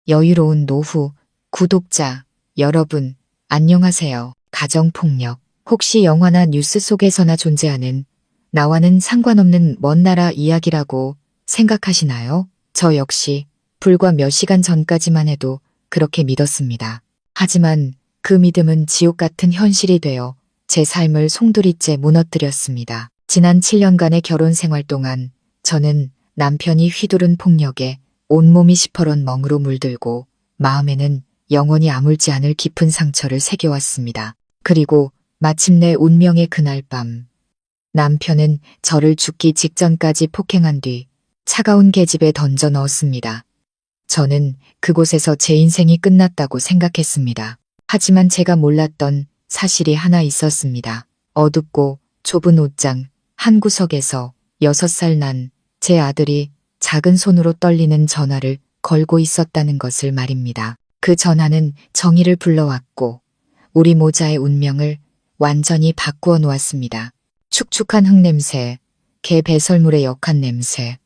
여유로운 노후, 구독자, 여러분, 안녕하세요. 가정폭력, 혹시 영화나 뉴스 속에서나 존재하는 나와는 상관없는 먼 나라 이야기라고 생각하시나요? 저 역시 불과 몇 시간 전까지만 해도 그렇게 믿었습니다. 하지만 그 믿음은 지옥 같은 현실이 되어 제 삶을 송두리째 무너뜨렸습니다. 지난 7년간의 결혼 생활 동안 저는 남편이 휘두른 폭력에 온몸이 시퍼런 멍으로 물들고 마음에는 영원히 아물지 않을 깊은 상처를 새겨왔습니다. 그리고 마침내 운명의 그날 밤, 남편은 저를 죽기 직전까지 폭행한 뒤 차가운 계집에 던져 넣었습니다. 저는 그곳에서 제 인생이 끝났다고 생각했습니다. 하지만 제가 몰랐던 사실이 하나 있었습니다. 어둡고 좁은 옷장 한 구석에서 6살 난 제 아들이 작은 손으로 떨리는 전화를 걸고 있었다는 것을 말입니다. 그 전화는 정의를 불러왔고 우리 모자의 운명을 완전히 바꾸어 놓았습니다. 축축한 흙냄새, 개 배설물의 역한 냄새,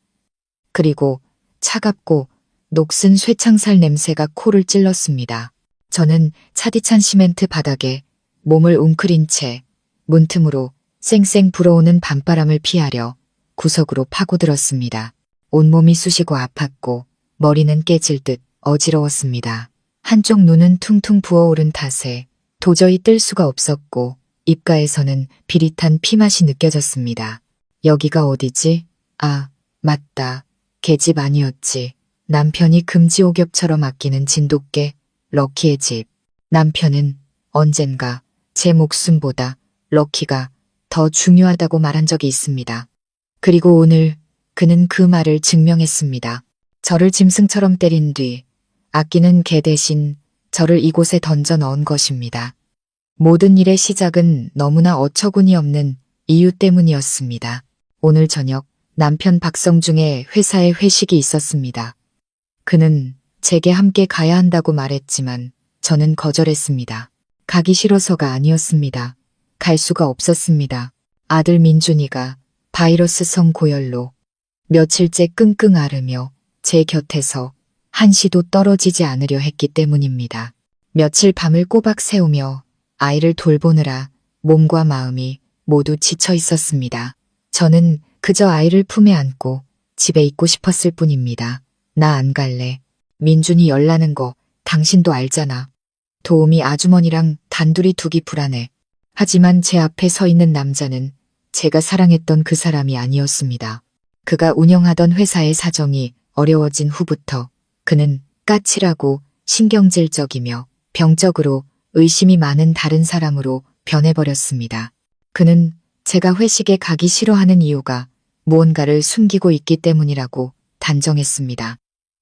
그리고 차갑고 녹슨 쇠창살 냄새가 코를 찔렀습니다. 저는 차디찬 시멘트 바닥에 몸을 웅크린 채 문틈으로 쌩쌩 불어오는 밤바람을 피하려 구석으로 파고들었습니다. 온몸이 쑤시고 아팠고 머리는 깨질 듯 어지러웠습니다. 한쪽 눈은 퉁퉁 부어오른 탓에 도저히 뜰 수가 없었고 입가에서는 비릿한 피맛이 느껴졌습니다. 여기가 어디지? 아, 맞다. 걔집 아니었지. 남편이 금지옥엽처럼 아끼는 진돗개, 럭키의 집. 남편은 언젠가 제 목숨보다 럭키가 더 중요하다고 말한 적이 있습니다. 그리고 오늘 그는 그 말을 증명했습니다. 저를 짐승처럼 때린 뒤 아끼는 개 대신 저를 이곳에 던져 넣은 것입니다. 모든 일의 시작은 너무나 어처구니 없는 이유 때문이었습니다. 오늘 저녁 남편 박성중의 회사에 회식이 있었습니다. 그는 제게 함께 가야 한다고 말했지만 저는 거절했습니다. 가기 싫어서가 아니었습니다. 갈 수가 없었습니다. 아들 민준이가 바이러스성 고열로 며칠째 끙끙 앓으며 제 곁에서 한시도 떨어지지 않으려 했기 때문입니다. 며칠 밤을 꼬박 새우며 아이를 돌보느라 몸과 마음이 모두 지쳐 있었습니다. 저는 그저 아이를 품에 안고 집에 있고 싶었을 뿐입니다. 나 안 갈래. 민준이 열나는 거 당신도 알잖아. 도우미 아주머니랑 단둘이 두기 불안해. 하지만 제 앞에 서 있는 남자는 제가 사랑했던 그 사람이 아니었습니다. 그가 운영하던 회사의 사정이 어려워진 후부터 그는 까칠하고 신경질적이며 병적으로 의심이 많은 다른 사람으로 변해버렸습니다. 그는 제가 회식에 가기 싫어하는 이유가 무언가를 숨기고 있기 때문이라고 단정했습니다.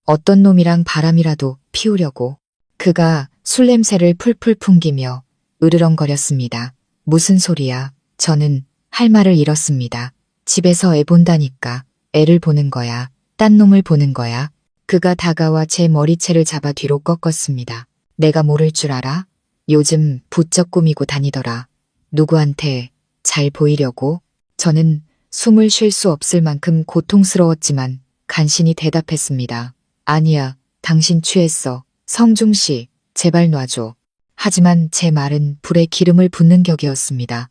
어떤 놈이랑 바람이라도 피우려고. 그가 술 냄새를 풀풀 풍기며 으르렁거렸습니다. 무슨 소리야. 저는 할 말을 잃었습니다. 집에서 애 본다니까. 애를 보는 거야. 딴 놈을 보는 거야. 그가 다가와 제 머리채를 잡아 뒤로 꺾었습니다. 내가 모를 줄 알아? 요즘 부쩍 꾸미고 다니더라. 누구한테 잘 보이려고? 저는 숨을 쉴 수 없을 만큼 고통스러웠지만 간신히 대답했습니다. 아니야, 당신 취했어. 성중씨, 제발 놔줘. 하지만 제 말은 불에 기름을 붓는 격이었습니다.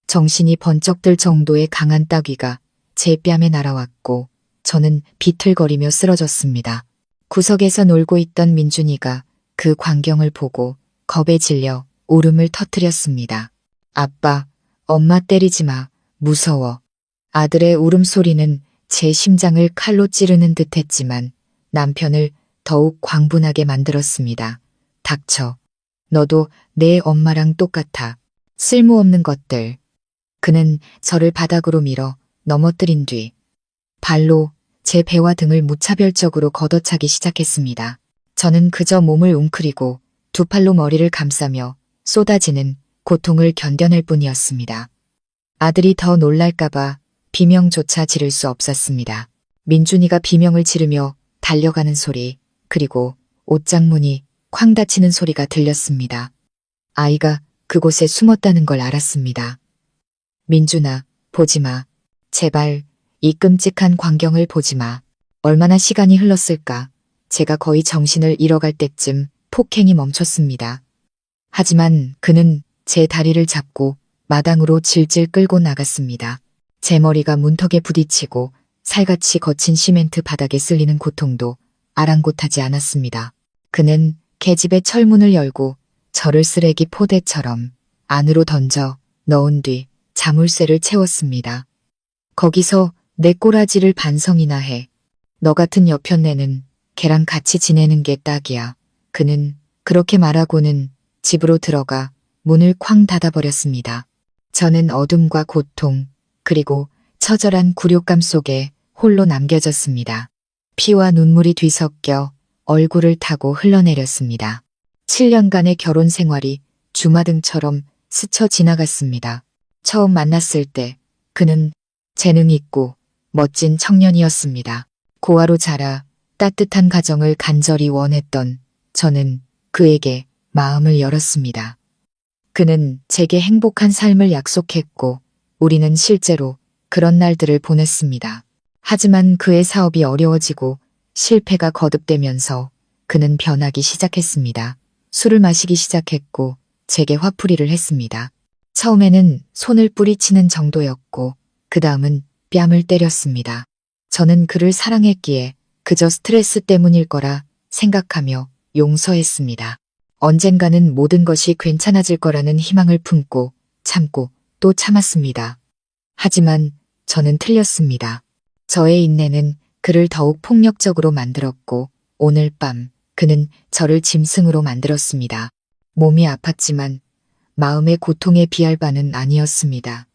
정신이 번쩍 들 정도의 강한 따귀가 제 뺨에 날아왔고 저는 비틀거리며 쓰러졌습니다. 구석에서 놀고 있던 민준이가 그 광경을 보고 겁에 질려 울음을 터뜨렸습니다. 아빠, 엄마 때리지 마. 무서워. 아들의 울음소리는 제 심장을 칼로 찌르는 듯했지만 남편을 더욱 광분하게 만들었습니다. 닥쳐. 너도 내 엄마랑 똑같아. 쓸모없는 것들. 그는 저를 바닥으로 밀어 넘어뜨린 뒤 발로 제 배와 등을 무차별적으로 걷어차기 시작했습니다. 저는 그저 몸을 웅크리고 두 팔로 머리를 감싸며 쏟아지는 고통을 견뎌낼 뿐이었습니다. 아들이 더 놀랄까봐 비명조차 지를 수 없었습니다. 민준이가 비명을 지르며 달려가는 소리, 그리고 옷장 문이 쾅 닫히는 소리가 들렸습니다. 아이가 그곳에 숨었다는 걸 알았습니다. 민준아, 보지 마. 제발 이 끔찍한 광경을 보지 마. 얼마나 시간이 흘렀을까. 제가 거의 정신을 잃어갈 때쯤 폭행이 멈췄습니다. 하지만 그는 제 다리를 잡고 마당으로 질질 끌고 나갔습니다. 제 머리가 문턱에 부딪히고 살같이 거친 시멘트 바닥에 쓸리는 고통도 아랑곳하지 않았습니다. 그는 계집의 철문을 열고 저를 쓰레기 포대처럼 안으로 던져 넣은 뒤 자물쇠를 채웠습니다. 거기서 내 꼬라지를 반성이나 해. 너 같은 여편네는 걔랑 같이 지내는 게 딱이야. 그는 그렇게 말하고는 집으로 들어가 문을 쾅 닫아버렸습니다. 저는 어둠과 고통, 그리고 처절한 굴욕감 속에 홀로 남겨졌습니다. 피와 눈물이 뒤섞여 얼굴을 타고 흘러내렸습니다. 7년간의 결혼 생활이 주마등처럼 스쳐 지나갔습니다. 처음 만났을 때 그는 재능 있고 멋진 청년이었습니다. 고아로 자라 따뜻한 가정을 간절히 원했던 저는 그에게 마음을 열었습니다. 그는 제게 행복한 삶을 약속했고 우리는 실제로 그런 날들을 보냈습니다. 하지만 그의 사업이 어려워지고 실패가 거듭되면서 그는 변하기 시작했습니다. 술을 마시기 시작했고 제게 화풀이를 했습니다. 처음에는 손을 뿌리치는 정도였고 그 다음은 뺨을 때렸습니다. 저는 그를 사랑했기에 그저 스트레스 때문일 거라 생각하며 용서했습니다. 언젠가는 모든 것이 괜찮아질 거라는 희망을 품고 참고 또 참았습니다. 하지만 저는 틀렸습니다. 저의 인내는 그를 더욱 폭력적으로 만들었고 오늘 밤 그는 저를 짐승으로 만들었습니다. 몸이 아팠지만 마음의 고통에 비할 바는 아니었습니다.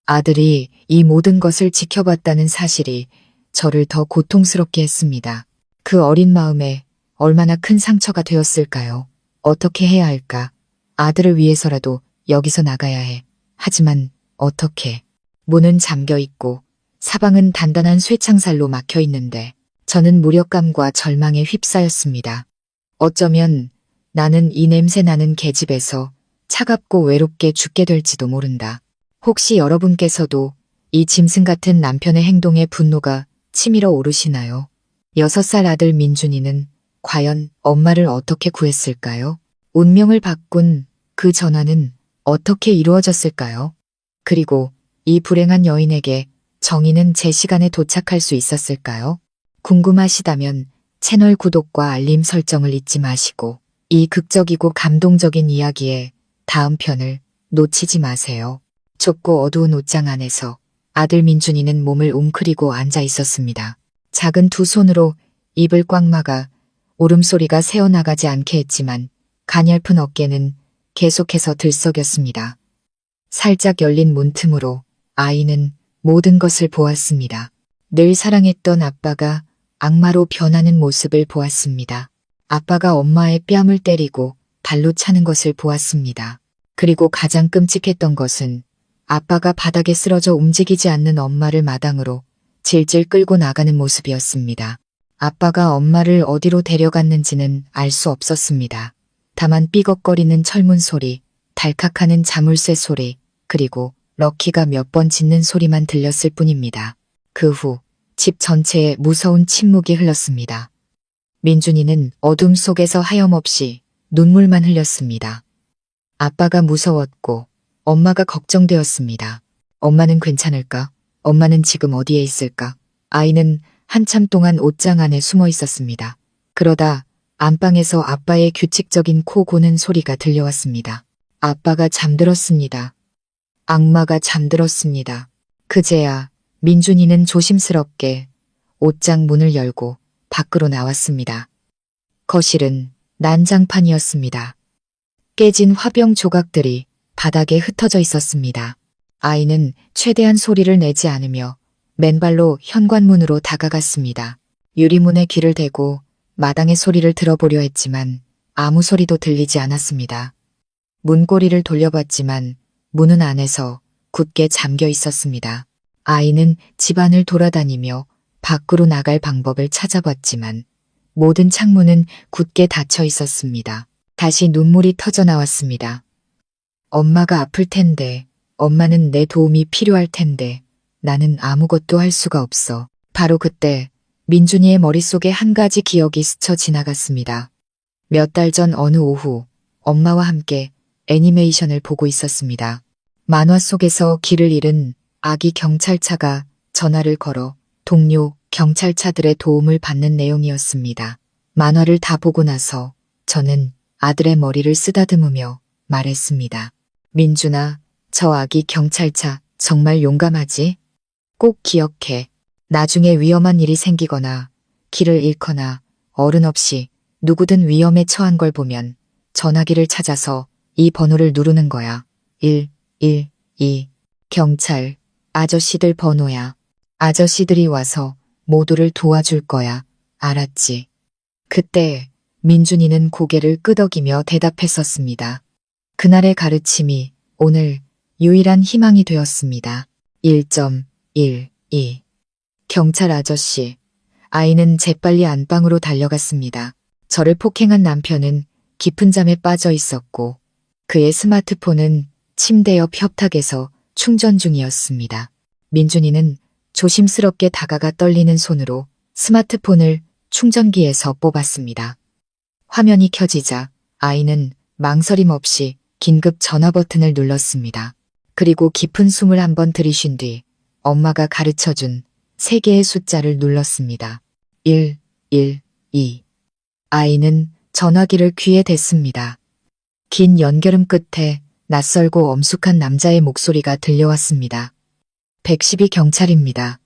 아들이 이 모든 것을 지켜봤다는 사실이 저를 더 고통스럽게 했습니다. 그 어린 마음에 얼마나 큰 상처가 되었을까요? 어떻게 해야 할까? 아들을 위해서라도 여기서 나가야 해. 하지만 어떻게? 문은 잠겨 있고 사방은 단단한 쇠창살로 막혀 있는데 저는 무력감과 절망에 휩싸였습니다. 어쩌면 나는 이 냄새 나는 계집에서 차갑고 외롭게 죽게 될지도 모른다. 혹시 여러분께서도 이 짐승 같은 남편의 행동에 분노가 치밀어 오르시나요? 6살 아들 민준이는 과연 엄마를 어떻게 구했을까요? 운명을 바꾼 그 전화는 어떻게 이루어졌을까요? 그리고 이 불행한 여인에게 정의는 제 시간에 도착할 수 있었을까요? 궁금하시다면 채널 구독과 알림 설정을 잊지 마시고 이 극적이고 감동적인 이야기의 다음 편을 놓치지 마세요. 좁고 어두운 옷장 안에서 아들 민준이는 몸을 웅크리고 앉아 있었습니다. 작은 두 손으로 입을 꽉 막아 울음소리가 새어나가지 않게 했지만 가냘픈 어깨는 계속해서 들썩였습니다. 살짝 열린 문틈으로 아이는 모든 것을 보았습니다. 늘 사랑했던 아빠가 악마로 변하는 모습을 보았습니다. 아빠가 엄마의 뺨을 때리고 발로 차는 것을 보았습니다. 그리고 가장 끔찍했던 것은 아빠가 바닥에 쓰러져 움직이지 않는 엄마를 마당으로 질질 끌고 나가는 모습이었습니다. 아빠가 엄마를 어디로 데려갔는지는 알 수 없었습니다. 다만 삐걱거리는 철문 소리, 달칵하는 자물쇠 소리, 그리고 럭키가 몇 번 짖는 소리만 들렸을 뿐입니다. 그 후 집 전체에 무서운 침묵이 흘렀습니다. 민준이는 어둠 속에서 하염없이 눈물만 흘렸습니다. 아빠가 무서웠고 엄마가 걱정되었습니다. 엄마는 괜찮을까? 엄마는 지금 어디에 있을까? 아이는 한참 동안 옷장 안에 숨어 있었습니다. 그러다 안방에서 아빠의 규칙적인 코 고는 소리가 들려왔습니다. 아빠가 잠들었습니다. 악마가 잠들었습니다. 그제야 민준이는 조심스럽게 옷장 문을 열고 밖으로 나왔습니다. 거실은 난장판이었습니다. 깨진 화병 조각들이 바닥에 흩어져 있었습니다. 아이는 최대한 소리를 내지 않으며 맨발로 현관문으로 다가갔습니다. 유리문에 귀를 대고 마당의 소리를 들어보려 했지만 아무 소리도 들리지 않았습니다. 문고리를 돌려봤지만 문은 안에서 굳게 잠겨 있었습니다. 아이는 집안을 돌아다니며 밖으로 나갈 방법을 찾아봤지만 모든 창문은 굳게 닫혀 있었습니다. 다시 눈물이 터져 나왔습니다. 엄마가 아플 텐데, 엄마는 내 도움이 필요할 텐데, 나는 아무것도 할 수가 없어. 바로 그때 민준이의 머릿속에 한 가지 기억이 스쳐 지나갔습니다. 몇 달 전 어느 오후 엄마와 함께 애니메이션을 보고 있었습니다. 만화 속에서 길을 잃은 아기 경찰차가 전화를 걸어 동료 경찰차들의 도움을 받는 내용이었습니다. 만화를 다 보고 나서 저는 아들의 머리를 쓰다듬으며 말했습니다. 민준아, 저 아기 경찰차 정말 용감하지? 꼭 기억해. 나중에 위험한 일이 생기거나 길을 잃거나 어른 없이 누구든 위험에 처한 걸 보면 전화기를 찾아서 이 번호를 누르는 거야. 112. 경찰 아저씨들 번호야. 아저씨들이 와서 모두를 도와줄 거야. 알았지? 그때 민준이는 고개를 끄덕이며 대답했었습니다. 그날의 가르침이 오늘 유일한 희망이 되었습니다. 1.12. 경찰 아저씨. 아이는 재빨리 안방으로 달려갔습니다. 저를 폭행한 남편은 깊은 잠에 빠져 있었고 그의 스마트폰은 침대 옆 협탁에서 충전 중이었습니다. 민준이는 조심스럽게 다가가 떨리는 손으로 스마트폰을 충전기에서 뽑았습니다. 화면이 켜지자 아이는 망설임 없이 긴급 전화 버튼을 눌렀습니다. 그리고 깊은 숨을 한번 들이쉰 뒤 엄마가 가르쳐준 3개의 숫자를 눌렀습니다. 1, 1, 2. 아이는 전화기를 귀에 댔습니다. 긴 연결음 끝에 낯설고 엄숙한 남자의 목소리가 들려왔습니다. 112 경찰입니다.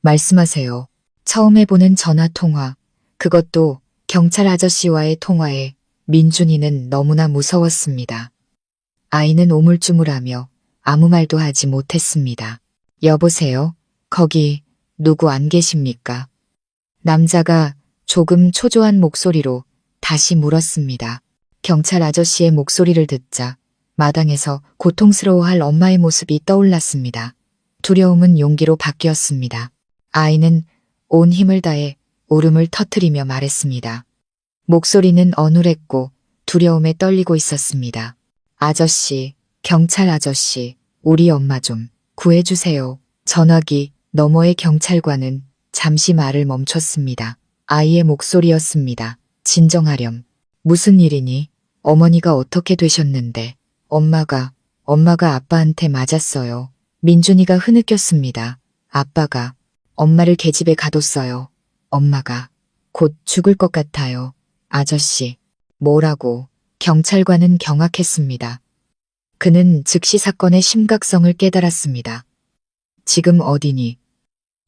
말씀하세요. 처음 해보는 전화통화, 그것도 경찰 아저씨와의 통화에 민준이는 너무나 무서웠습니다. 아이는 오물쭈물하며 아무 말도 하지 못했습니다. 여보세요? 거기 누구 안 계십니까? 남자가 조금 초조한 목소리로 다시 물었습니다. 경찰 아저씨의 목소리를 듣자 마당에서 고통스러워할 엄마의 모습이 떠올랐습니다. 두려움은 용기로 바뀌었습니다. 아이는 온 힘을 다해 울음을 터뜨리며 말했습니다. 목소리는 어눌했고 두려움에 떨리고 있었습니다. 아저씨, 경찰 아저씨, 우리 엄마 좀 구해주세요. 전화기 너머의 경찰관은 잠시 말을 멈췄습니다. 아이의 목소리였습니다. 진정하렴. 무슨 일이니? 어머니가 어떻게 되셨는데? 엄마가 아빠한테 맞았어요. 민준이가 흐느꼈습니다. 아빠가 엄마를 계집에 가뒀어요. 엄마가 곧 죽을 것 같아요. 아저씨, 뭐라고? 경찰관은 경악했습니다. 그는 즉시 사건의 심각성을 깨달았습니다. 지금 어디니?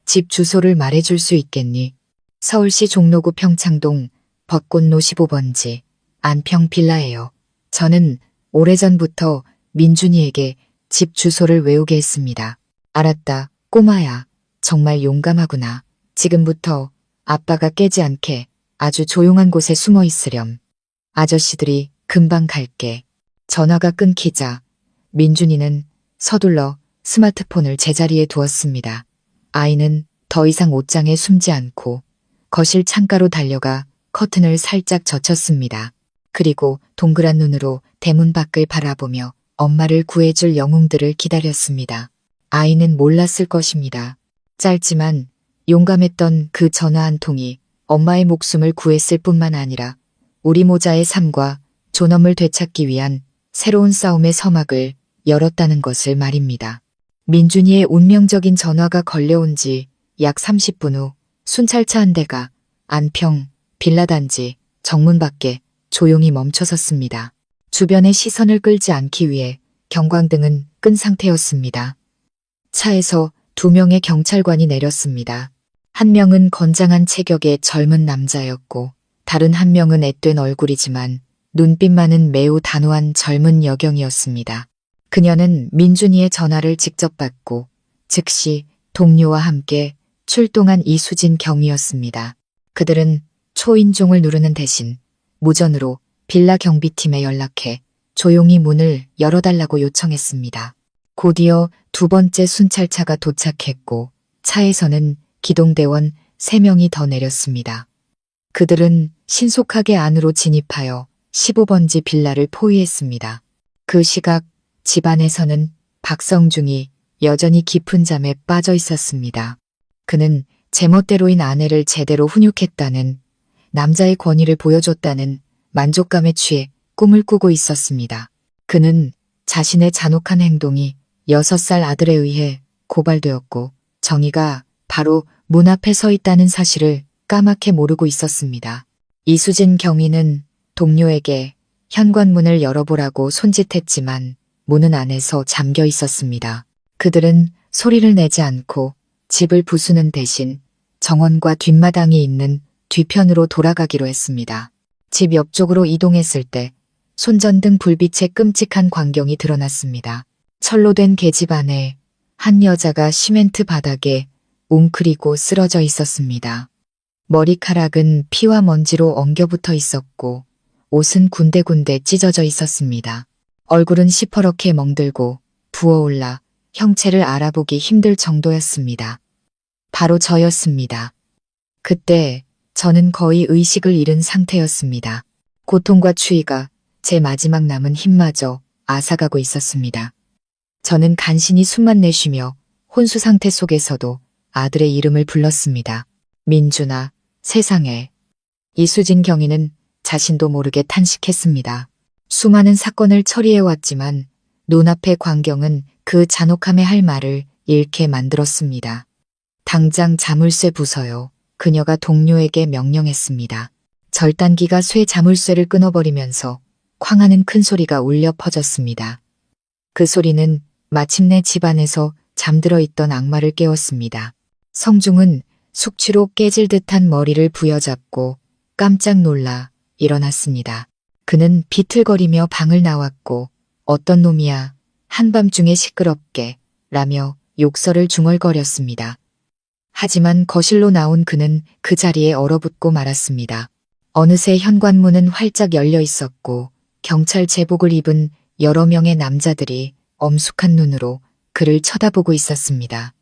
집 주소를 말해줄 수 있겠니? 서울시 종로구 평창동 벚꽃로 15번지 안평 빌라예요. 저는 오래전부터 민준이에게 집 주소를 외우게 했습니다. 알았다, 꼬마야. 정말 용감하구나. 지금부터 아빠가 깨지 않게 아주 조용한 곳에 숨어 있으렴. 아저씨들이 금방 갈게. 전화가 끊기자 민준이는 서둘러 스마트폰을 제자리에 두었습니다. 아이는 더 이상 옷장에 숨지 않고 거실 창가로 달려가 커튼을 살짝 젖혔습니다. 그리고 동그란 눈으로 대문 밖을 바라보며 엄마를 구해줄 영웅들을 기다렸습니다. 아이는 몰랐을 것입니다. 짧지만 용감했던 그 전화 한 통이 엄마의 목숨을 구했을 뿐만 아니라 우리 모자의 삶과 존엄을 되찾기 위한 새로운 싸움의 서막을 열었다는 것을 말입니다. 민준이의 운명적인 전화가 걸려온 지 약 30분 후 순찰차 한 대가 안평 빌라단지 정문 밖에 조용히 멈춰섰습니다. 주변의 시선을 끌지 않기 위해 경광등은 끈 상태였습니다. 차에서 2명의 경찰관이 내렸습니다. 한 명은 건장한 체격의 젊은 남자였고 다른 한 명은 앳된 얼굴이지만 눈빛만은 매우 단호한 젊은 여경이었습니다. 그녀는 민준이의 전화를 직접 받고 즉시 동료와 함께 출동한 이수진 경위였습니다. 그들은 초인종을 누르는 대신 무전으로 빌라 경비팀에 연락해 조용히 문을 열어달라고 요청했습니다. 곧이어 2번째 순찰차가 도착했고 차에서는 기동대원 3명이 더 내렸습니다. 그들은 신속하게 안으로 진입하여 15번지 빌라를 포위했습니다. 그 시각 집안에서는 박성중이 여전히 깊은 잠에 빠져 있었습니다. 그는 제멋대로인 아내를 제대로 훈육했다는, 남자의 권위를 보여줬다는 만족감에 취해 꿈을 꾸고 있었습니다. 그는 자신의 잔혹한 행동이 6살 아들에 의해 고발되었고 정의가 바로 문 앞에 서 있다는 사실을 까맣게 모르고 있었습니다. 이수진 경위는 동료에게 현관문을 열어보라고 손짓했지만 문은 안에서 잠겨 있었습니다. 그들은 소리를 내지 않고 집을 부수는 대신 정원과 뒷마당이 있는 뒤편으로 돌아가기로 했습니다. 집 옆쪽으로 이동했을 때 손전등 불빛에 끔찍한 광경이 드러났습니다. 철로 된 계집 안에 한 여자가 시멘트 바닥에 웅크리고 쓰러져 있었습니다. 머리카락은 피와 먼지로 엉겨붙어 있었고 옷은 군데군데 찢어져 있었습니다. 얼굴은 시퍼렇게 멍들고 부어올라 형체를 알아보기 힘들 정도였습니다. 바로 저였습니다. 그때 저는 거의 의식을 잃은 상태였습니다. 고통과 추위가 제 마지막 남은 힘마저 앗아가고 있었습니다. 저는 간신히 숨만 내쉬며 혼수 상태 속에서도 아들의 이름을 불렀습니다. 민준아, 세상에. 이수진 경위는 자신도 모르게 탄식했습니다. 수많은 사건을 처리해왔지만 눈앞의 광경은 그 잔혹함에 할 말을 잃게 만들었습니다. 당장 자물쇠 부숴요. 그녀가 동료에게 명령했습니다. 절단기가 쇠 자물쇠를 끊어버리면서 쾅하는 큰 소리가 울려 퍼졌습니다. 그 소리는 마침내 집안에서 잠들어 있던 악마를 깨웠습니다. 성중은 숙취로 깨질 듯한 머리를 부여잡고 깜짝 놀라 일어났습니다. 그는 비틀거리며 방을 나왔고 어떤 놈이야 한밤중에 시끄럽게 라며 욕설을 중얼거렸습니다. 하지만 거실로 나온 그는 그 자리에 얼어붙고 말았습니다. 어느새 현관문은 활짝 열려 있었고 경찰 제복을 입은 여러 명의 남자들이 엄숙한 눈으로 그를 쳐다보고 있었습니다.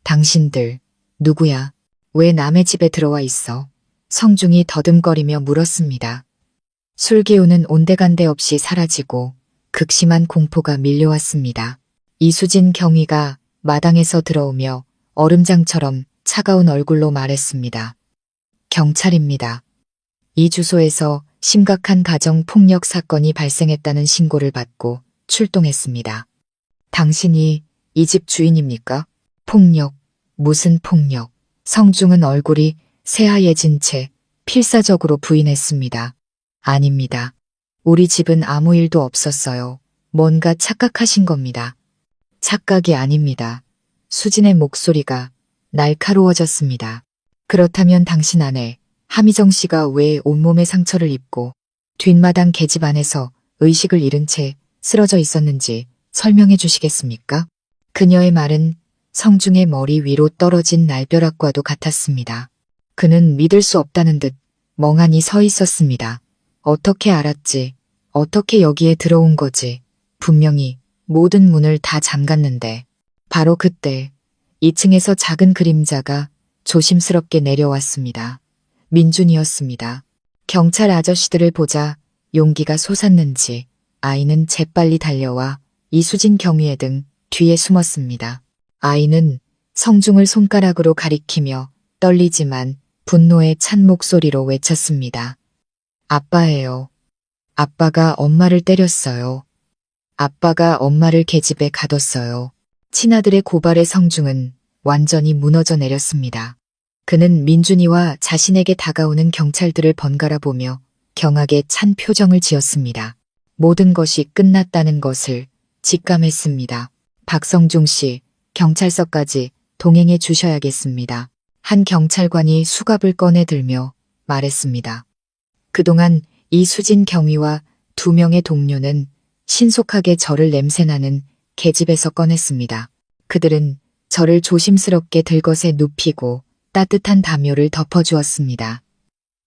당신들 누구야? 왜 남의 집에 들어와 있어? 성중이 더듬거리며 물었습니다. 술기운은 온데간데 없이 사라지고 극심한 공포가 밀려왔습니다. 이수진 경위가 마당에서 들어오며 얼음장처럼 차가운 얼굴로 말했습니다. 경찰입니다. 이 주소에서 심각한 가정폭력 사건이 발생했다는 신고를 받고 출동했습니다. 당신이 이 집 주인입니까? 폭력, 무슨 폭력? 성중은 얼굴이 새하얘진 채 필사적으로 부인했습니다. 아닙니다. 우리 집은 아무 일도 없었어요. 뭔가 착각하신 겁니다. 착각이 아닙니다. 수진의 목소리가 날카로워졌습니다. 그렇다면 당신 아내 함희정 씨가 왜 온몸에 상처를 입고 뒷마당 계집 안에서 의식을 잃은 채 쓰러져 있었는지 설명해 주시겠습니까? 그녀의 말은 성중의 머리 위로 떨어진 날벼락과도 같았습니다. 그는 믿을 수 없다는 듯 멍하니 서 있었습니다. 어떻게 알았지? 어떻게 여기에 들어온 거지? 분명히 모든 문을 다 잠갔는데. 바로 그때 2층에서 작은 그림자가 조심스럽게 내려왔습니다. 민준이었습니다. 경찰 아저씨들을 보자 용기가 솟았는지 아이는 재빨리 달려와 이수진 경위의 등 뒤에 숨었습니다. 아이는 성중을 손가락으로 가리키며 떨리지만 분노에 찬 목소리로 외쳤습니다. 아빠예요. 아빠가 엄마를 때렸어요. 아빠가 엄마를 계집에 가뒀어요. 친아들의 고발에 성중은 완전히 무너져 내렸습니다. 그는 민준이와 자신에게 다가오는 경찰들을 번갈아 보며 경악에 찬 표정을 지었습니다. 모든 것이 끝났다는 것을 직감했습니다. 박성중 씨, 경찰서까지 동행해 주셔야겠습니다. 한 경찰관이 수갑을 꺼내 들며 말했습니다. 그동안 이수진 경위와 2명의 동료는 신속하게 저를 냄새나는 계집에서 꺼냈습니다. 그들은 저를 조심스럽게 들것에 눕히고 따뜻한 담요를 덮어주었습니다.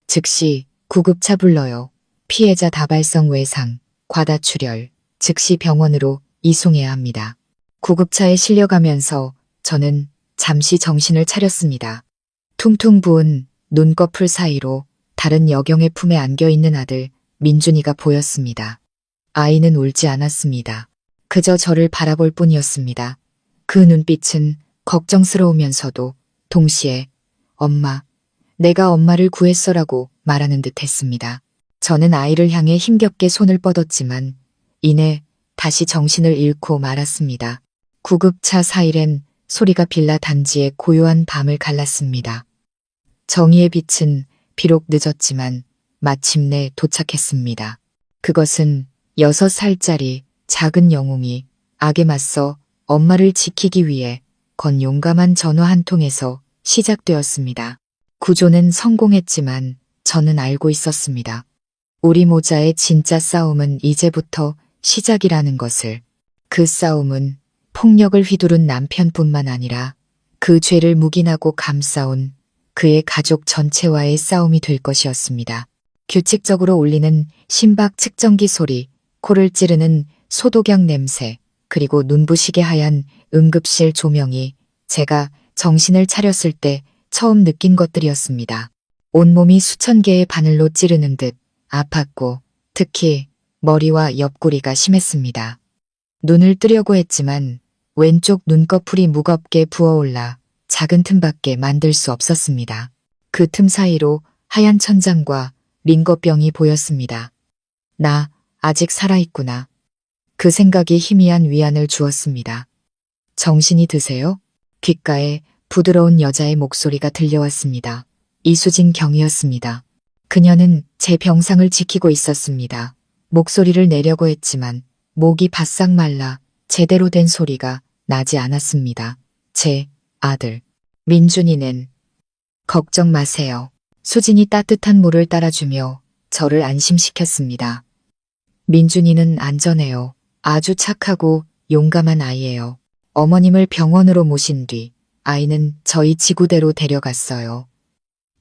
즉시 구급차 불러요. 피해자 다발성 외상, 과다출혈, 즉시 병원으로 이송해야 합니다. 구급차에 실려가면서 저는 잠시 정신을 차렸습니다. 퉁퉁 부은 눈꺼풀 사이로 다른 여경의 품에 안겨있는 아들 민준이가 보였습니다. 아이는 울지 않았습니다. 그저 저를 바라볼 뿐이었습니다. 그 눈빛은 걱정스러우면서도 동시에 엄마, 내가 엄마를 구했어라고 말하는 듯 했습니다. 저는 아이를 향해 힘겹게 손을 뻗었지만 이내 다시 정신을 잃고 말았습니다. 구급차 사이렌 소리가 빌라 단지의 고요한 밤을 갈랐습니다. 정의의 빛은 비록 늦었지만 마침내 도착했습니다. 그것은 6살짜리 작은 영웅이 악에 맞서 엄마를 지키기 위해 건 용감한 전화 한 통에서 시작되었습니다. 구조는 성공했지만 저는 알고 있었습니다. 우리 모자의 진짜 싸움은 이제부터 시작이라는 것을. 그 싸움은 폭력을 휘두른 남편뿐만 아니라 그 죄를 묵인하고 감싸온 그의 가족 전체와의 싸움이 될 것이었습니다. 규칙적으로 울리는 심박 측정기 소리, 코를 찌르는 소독약 냄새, 그리고 눈부시게 하얀 응급실 조명이 제가 정신을 차렸을 때 처음 느낀 것들이었습니다. 온몸이 수천 개의 바늘로 찌르는 듯 아팠고 특히 머리와 옆구리가 심했습니다. 눈을 뜨려고 했지만 왼쪽 눈꺼풀이 무겁게 부어올라 작은 틈밖에 만들 수 없었습니다. 그 틈 사이로 하얀 천장과 링거병이 보였습니다. 나 아직 살아있구나. 그 생각이 희미한 위안을 주었습니다. 정신이 드세요? 귓가에 부드러운 여자의 목소리가 들려왔습니다. 이수진 경이었습니다. 그녀는 제 병상을 지키고 있었습니다. 목소리를 내려고 했지만 목이 바싹 말라 제대로 된 소리가 나지 않았습니다. 제 아들 민준이는 걱정 마세요. 수진이 따뜻한 물을 따라주며 저를 안심시켰습니다. 민준이는 안전해요. 아주 착하고 용감한 아이예요. 어머님을 병원으로 모신 뒤 아이는 저희 지구대로 데려갔어요.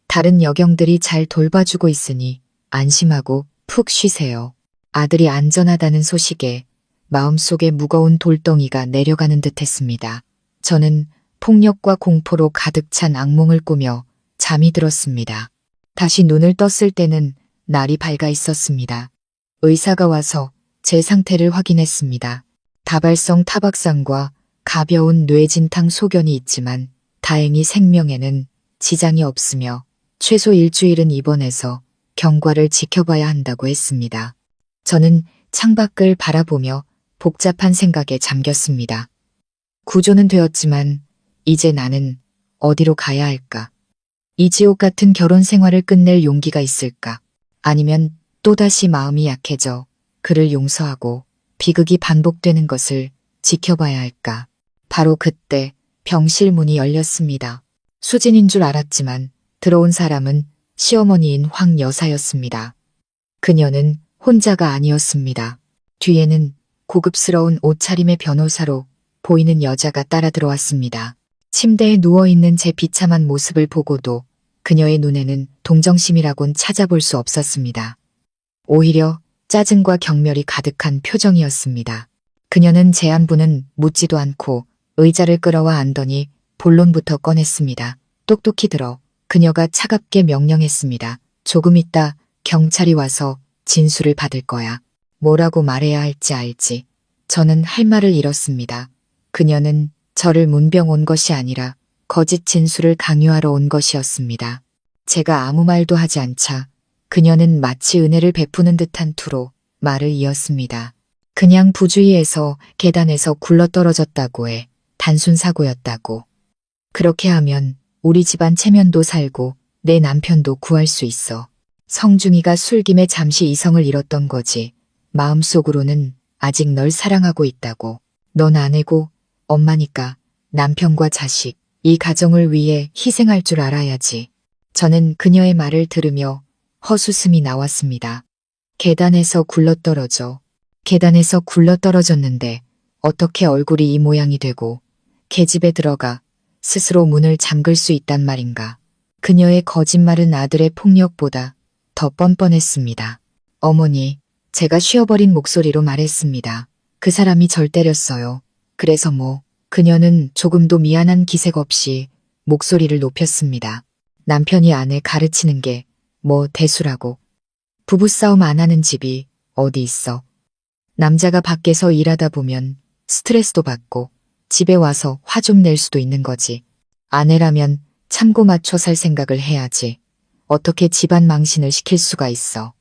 다른 여경들이 잘 돌봐주고 있으니 안심하고 푹 쉬세요. 아들이 안전하다는 소식에 마음속에 무거운 돌덩이가 내려가는 듯 했습니다. 저는 폭력과 공포로 가득 찬 악몽을 꾸며 잠이 들었습니다. 다시 눈을 떴을 때는 날이 밝아 있었습니다. 의사가 와서 제 상태를 확인했습니다. 다발성 타박상과 가벼운 뇌진탕 소견이 있지만 다행히 생명에는 지장이 없으며 최소 일주일은 입원해서 경과를 지켜봐야 한다고 했습니다. 저는 창밖을 바라보며 복잡한 생각에 잠겼습니다. 구조는 되었지만 이제 나는 어디로 가야 할까? 이 지옥 같은 결혼 생활을 끝낼 용기가 있을까? 아니면 또다시 마음이 약해져 그를 용서하고 비극이 반복되는 것을 지켜봐야 할까? 바로 그때 병실 문이 열렸습니다. 수진인 줄 알았지만 들어온 사람은 시어머니인 황 여사였습니다. 그녀는 혼자가 아니었습니다. 뒤에는 고급스러운 옷차림의 변호사로 보이는 여자가 따라 들어왔습니다. 침대에 누워있는 제 비참한 모습을 보고도 그녀의 눈에는 동정심이라곤 찾아볼 수 없었습니다. 오히려 짜증과 경멸이 가득한 표정이었습니다. 그녀는 제 안부는 묻지도 않고 의자를 끌어와 앉더니 본론부터 꺼냈습니다. 똑똑히 들어 그녀가 차갑게 명령했습니다. 조금 있다 경찰이 와서 진술을 받을 거야. 뭐라고 말해야 할지 알지. 저는 할 말을 잃었습니다. 그녀는 저를 문병 온 것이 아니라 거짓 진술을 강요하러 온 것이었습니다. 제가 아무 말도 하지 않자 그녀는 마치 은혜를 베푸는 듯한 투로 말을 이었습니다. 그냥 부주의해서 계단에서 굴러떨어졌다고 해. 단순 사고였다고. 그렇게 하면 우리 집안 체면도 살고 내 남편도 구할 수 있어. 성중이가 술김에 잠시 이성을 잃었던 거지. 마음속으로는 아직 널 사랑하고 있다고. 넌 아내고 엄마니까 남편과 자식, 이 가정을 위해 희생할 줄 알아야지. 저는 그녀의 말을 들으며 헛웃음이 나왔습니다. 계단에서 굴러떨어졌는데 어떻게 얼굴이 이 모양이 되고 계집에 들어가 스스로 문을 잠글 수 있단 말인가. 그녀의 거짓말은 아들의 폭력보다 더 뻔뻔했습니다. 어머니, 제가 쉬어버린 목소리로 말했습니다. 그 사람이 절 때렸어요. 그래서 그녀는 조금도 미안한 기색 없이 목소리를 높였습니다. 남편이 아내 가르치는 게 대수라고. 부부싸움 안 하는 집이 어디 있어. 남자가 밖에서 일하다 보면 스트레스도 받고 집에 와서 화 좀 낼 수도 있는 거지. 아내라면 참고 맞춰 살 생각을 해야지. 어떻게 집안 망신을 시킬 수가 있어.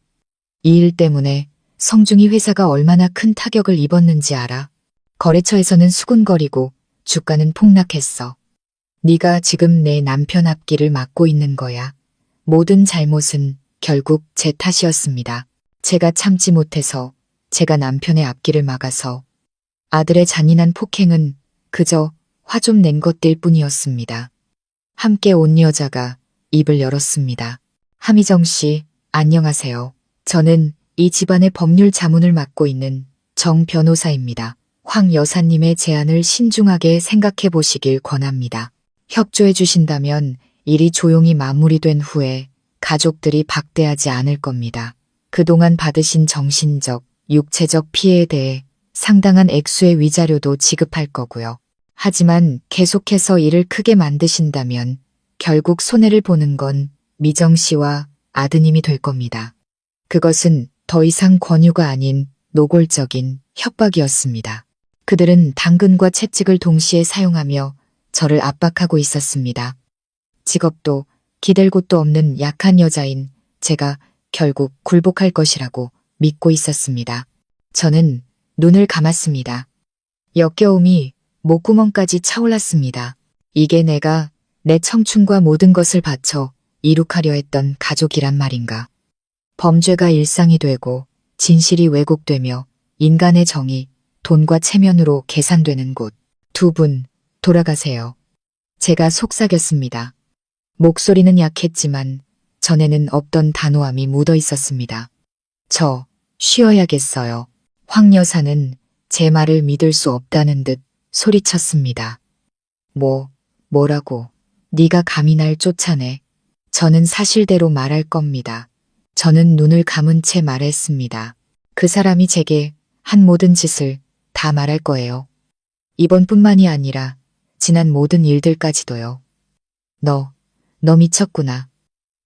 이 일 때문에 성중이 회사가 얼마나 큰 타격을 입었는지 알아? 거래처에서는 수군거리고 주가는 폭락했어. 네가 지금 내 남편 앞길을 막고 있는 거야. 모든 잘못은 결국 제 탓이었습니다. 제가 참지 못해서, 제가 남편의 앞길을 막아서. 아들의 잔인한 폭행은 그저 화 좀 낸 것들 뿐이었습니다. 함께 온 여자가 입을 열었습니다. 함희정 씨, 안녕하세요. 저는 이 집안의 법률 자문을 맡고 있는 정 변호사입니다. 황 여사님의 제안을 신중하게 생각해 보시길 권합니다. 협조해 주신다면 일이 조용히 마무리된 후에 가족들이 박대하지 않을 겁니다. 그동안 받으신 정신적, 육체적 피해에 대해 상당한 액수의 위자료도 지급할 거고요. 하지만 계속해서 일을 크게 만드신다면 결국 손해를 보는 건 미정 씨와 아드님이 될 겁니다. 그것은 더 이상 권유가 아닌 노골적인 협박이었습니다. 그들은 당근과 채찍을 동시에 사용하며 저를 압박하고 있었습니다. 직업도 기댈 곳도 없는 약한 여자인 제가 결국 굴복할 것이라고 믿고 있었습니다. 저는 눈을 감았습니다. 역겨움이 목구멍까지 차올랐습니다. 이게 내가 내 청춘과 모든 것을 바쳐 이룩하려 했던 가족이란 말인가. 범죄가 일상이 되고 진실이 왜곡되며 인간의 정의, 돈과 체면으로 계산되는 곳. 두 분, 돌아가세요. 제가 속삭였습니다. 목소리는 약했지만 전에는 없던 단호함이 묻어 있었습니다. 저, 쉬어야겠어요. 황 여사는 제 말을 믿을 수 없다는 듯 소리쳤습니다. 뭐라고? 네가 감히 날 쫓아내. 저는 사실대로 말할 겁니다. 저는 눈을 감은 채 말했습니다. 그 사람이 제게 한 모든 짓을 다 말할 거예요. 이번뿐만이 아니라 지난 모든 일들까지도요. 너 미쳤구나.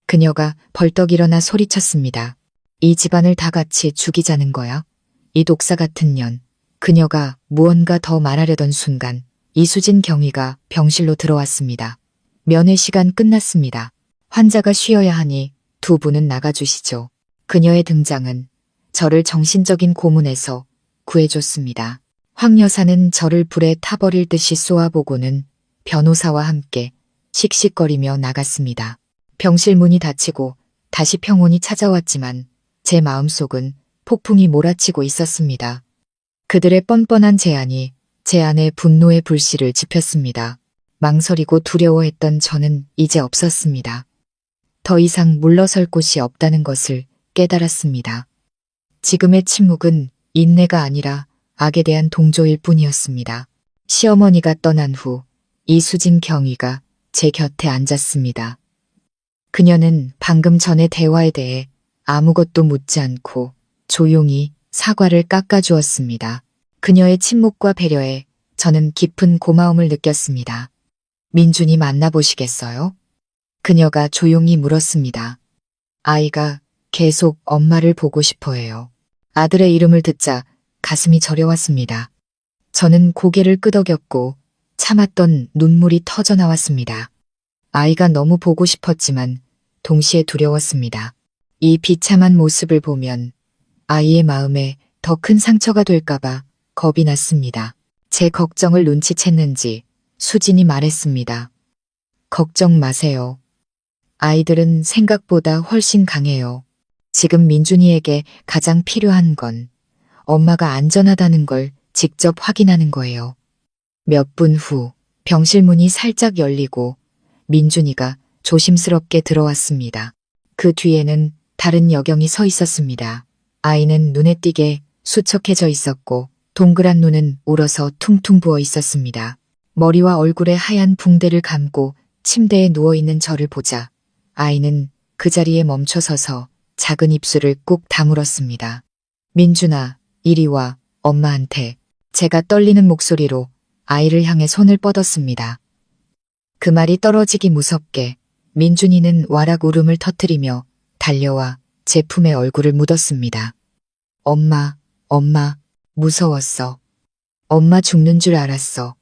그녀가 벌떡 일어나 소리쳤습니다. 이 집안을 다 같이 죽이자는 거야? 이 독사 같은 년. 그녀가 무언가 더 말하려던 순간 이수진 경위가 병실로 들어왔습니다. 면회 시간 끝났습니다. 환자가 쉬어야 하니 두 분은 나가주시죠. 그녀의 등장은 저를 정신적인 고문에서 구해줬습니다. 황 여사는 저를 불에 타버릴 듯이 쏘아보고는 변호사와 함께 씩씩거리며 나갔습니다. 병실 문이 닫히고 다시 평온이 찾아왔지만 제 마음속은 폭풍이 몰아치고 있었습니다. 그들의 뻔뻔한 제안이 제 안에 분노의 불씨를 지폈습니다. 망설이고 두려워했던 저는 이제 없었습니다. 더 이상 물러설 곳이 없다는 것을 깨달았습니다. 지금의 침묵은 인내가 아니라 악에 대한 동조일 뿐이었습니다. 시어머니가 떠난 후 이수진 경위가 제 곁에 앉았습니다. 그녀는 방금 전의 대화에 대해 아무것도 묻지 않고 조용히 사과를 깎아주었습니다. 그녀의 침묵과 배려에 저는 깊은 고마움을 느꼈습니다. 민준이 만나보시겠어요? 그녀가 조용히 물었습니다. 아이가 계속 엄마를 보고 싶어 해요. 아들의 이름을 듣자 가슴이 저려왔습니다. 저는 고개를 끄덕였고 참았던 눈물이 터져 나왔습니다. 아이가 너무 보고 싶었지만 동시에 두려웠습니다. 이 비참한 모습을 보면 아이의 마음에 더 큰 상처가 될까봐 겁이 났습니다. 제 걱정을 눈치챘는지 수진이 말했습니다. 걱정 마세요. 아이들은 생각보다 훨씬 강해요. 지금 민준이에게 가장 필요한 건 엄마가 안전하다는 걸 직접 확인하는 거예요. 몇 분 후 병실 문이 살짝 열리고 민준이가 조심스럽게 들어왔습니다. 그 뒤에는 다른 여경이 서 있었습니다. 아이는 눈에 띄게 수척해져 있었고 동그란 눈은 울어서 퉁퉁 부어 있었습니다. 머리와 얼굴에 하얀 붕대를 감고 침대에 누워있는 저를 보자 아이는 그 자리에 멈춰서서 작은 입술을 꾹 다물었습니다. 민준아, 이리 와, 엄마한테. 제가 떨리는 목소리로 아이를 향해 손을 뻗었습니다. 그 말이 떨어지기 무섭게 민준이는 와락 울음을 터뜨리며 달려와 제 품에 얼굴을 묻었습니다. 엄마, 무서웠어. 엄마 죽는 줄 알았어.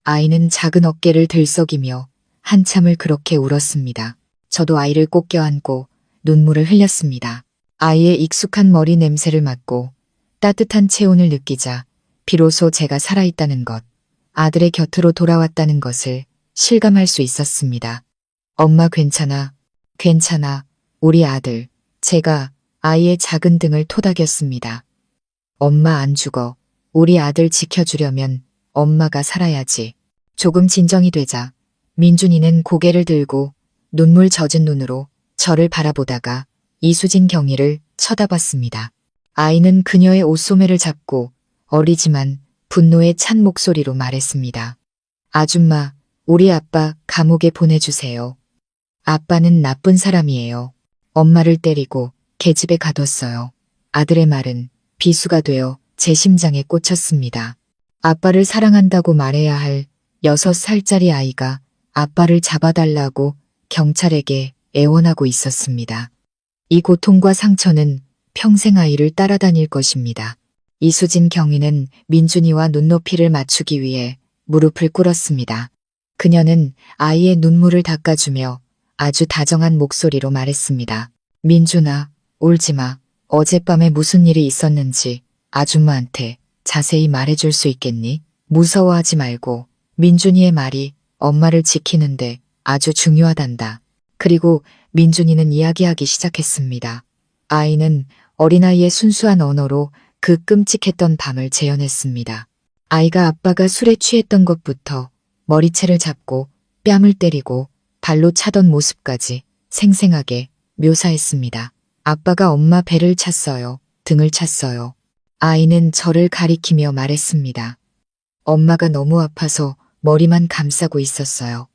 아이는 작은 어깨를 들썩이며 한참을 그렇게 울었습니다. 저도 아이를 꼭 껴안고 눈물을 흘렸습니다. 아이의 익숙한 머리 냄새를 맡고 따뜻한 체온을 느끼자 비로소 제가 살아있다는 것, 아들의 곁으로 돌아왔다는 것을 실감할 수 있었습니다. 엄마 괜찮아, 괜찮아, 우리 아들. 제가 아이의 작은 등을 토닥였습니다. 엄마 안 죽어. 우리 아들 지켜주려면 엄마가 살아야지. 조금 진정이 되자 민준이는 고개를 들고 눈물 젖은 눈으로 저를 바라보다가 이수진 경위를 쳐다봤습니다. 아이는 그녀의 옷소매를 잡고 어리지만 분노에 찬 목소리로 말했습니다. 아줌마, 우리 아빠 감옥에 보내주세요. 아빠는 나쁜 사람이에요. 엄마를 때리고 계집에 가뒀어요. 아들의 말은 비수가 되어 제 심장에 꽂혔습니다. 아빠를 사랑한다고 말해야 할 6살짜리 아이가 아빠를 잡아달라고 경찰에게 애원하고 있었습니다. 이 고통과 상처는 평생 아이를 따라다닐 것입니다. 이수진 경위는 민준이와 눈높이를 맞추기 위해 무릎을 꿇었습니다. 그녀는 아이의 눈물을 닦아주며 아주 다정한 목소리로 말했습니다. 민준아, 울지마. 어젯밤에 무슨 일이 있었는지 아줌마한테 자세히 말해줄 수 있겠니? 무서워하지 말고. 민준이의 말이 엄마를 지키는데 아주 중요하단다. 그리고 민준이는 이야기하기 시작했습니다. 아이는 어린아이의 순수한 언어로 그 끔찍했던 밤을 재현했습니다. 아이가 아빠가 술에 취했던 것부터 머리채를 잡고 뺨을 때리고 발로 차던 모습까지 생생하게 묘사했습니다. 아빠가 엄마 배를 찼어요. 등을 찼어요. 아이는 저를 가리키며 말했습니다. 엄마가 너무 아파서 머리만 감싸고 있었어요.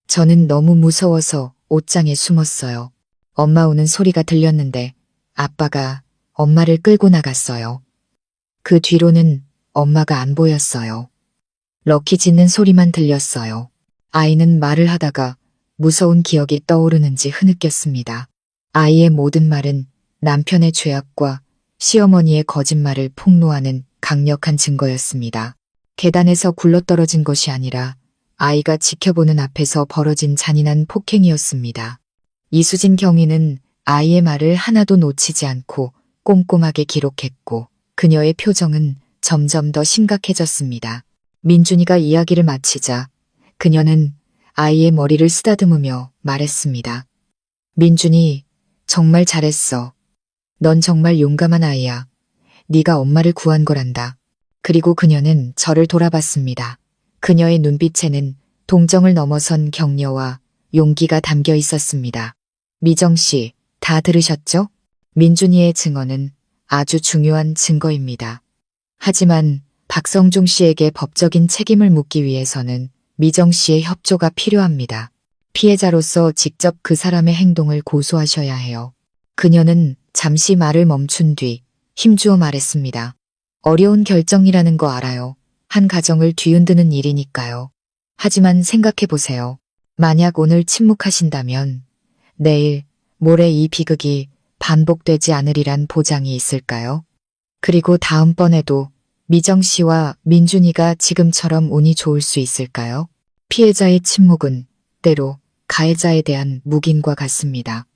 저는 너무 무서워서 옷장에 숨었어요. 엄마 우는 소리가 들렸는데 아빠가 엄마를 끌고 나갔어요. 그 뒤로는 엄마가 안 보였어요. 럭키 짖는 소리만 들렸어요. 아이는 말을 하다가 무서운 기억이 떠오르는지 흐느꼈습니다. 아이의 모든 말은 남편의 죄악과 시어머니의 거짓말을 폭로하는 강력한 증거였습니다. 계단에서 굴러떨어진 것이 아니라 아이가 지켜보는 앞에서 벌어진 잔인한 폭행이었습니다. 이수진 경위는 아이의 말을 하나도 놓치지 않고 꼼꼼하게 기록했고 그녀의 표정은 점점 더 심각해졌습니다. 민준이가 이야기를 마치자 그녀는 아이의 머리를 쓰다듬으며 말했습니다. 민준이 정말 잘했어. 넌 정말 용감한 아이야. 네가 엄마를 구한 거란다. 그리고 그녀는 저를 돌아봤습니다. 그녀의 눈빛에는 동정을 넘어선 격려와 용기가 담겨 있었습니다. 미정 씨, 다 들으셨죠? 민준이의 증언은 아주 중요한 증거입니다. 하지만 박성중 씨에게 법적인 책임을 묻기 위해서는 미정 씨의 협조가 필요합니다. 피해자로서 직접 그 사람의 행동을 고소하셔야 해요. 그녀는 잠시 말을 멈춘 뒤 힘주어 말했습니다. 어려운 결정이라는 거 알아요. 한 가정을 뒤흔드는 일이니까요. 하지만 생각해보세요. 만약 오늘 침묵하신다면 내일, 모레 이 비극이 반복되지 않으리란 보장이 있을까요? 그리고 다음번에도 미정 씨와 민준이가 지금처럼 운이 좋을 수 있을까요? 피해자의 침묵은 때로 가해자에 대한 묵인과 같습니다.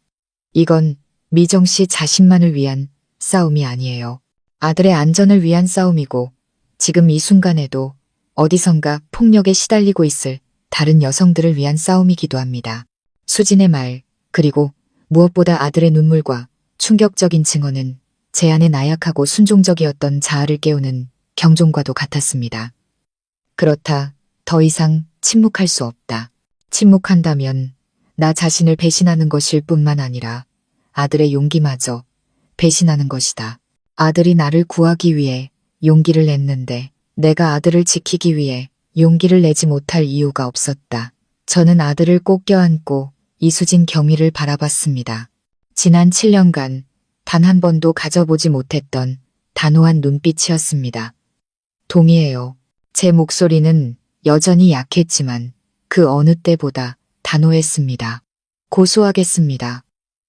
이건 미정 씨 자신만을 위한 싸움이 아니에요. 아들의 안전을 위한 싸움이고 지금 이 순간에도 어디선가 폭력에 시달리고 있을 다른 여성들을 위한 싸움이기도 합니다. 수진의 말, 그리고 무엇보다 아들의 눈물과 충격적인 증언은 제 안에 나약하고 순종적이었던 자아를 깨우는 경종과도 같았습니다. 그렇다. 더 이상 침묵할 수 없다. 침묵한다면 나 자신을 배신하는 것일 뿐만 아니라 아들의 용기마저 배신하는 것이다. 아들이 나를 구하기 위해 용기를 냈는데 내가 아들을 지키기 위해 용기를 내지 못할 이유가 없었다. 저는 아들을 꼭 껴안고 이수진 경위를 바라봤습니다. 지난 7년간 단 한 번도 가져보지 못했던 단호한 눈빛이었습니다. 동의해요. 제 목소리는 여전히 약했지만 그 어느 때보다 단호했습니다. 고소하겠습니다.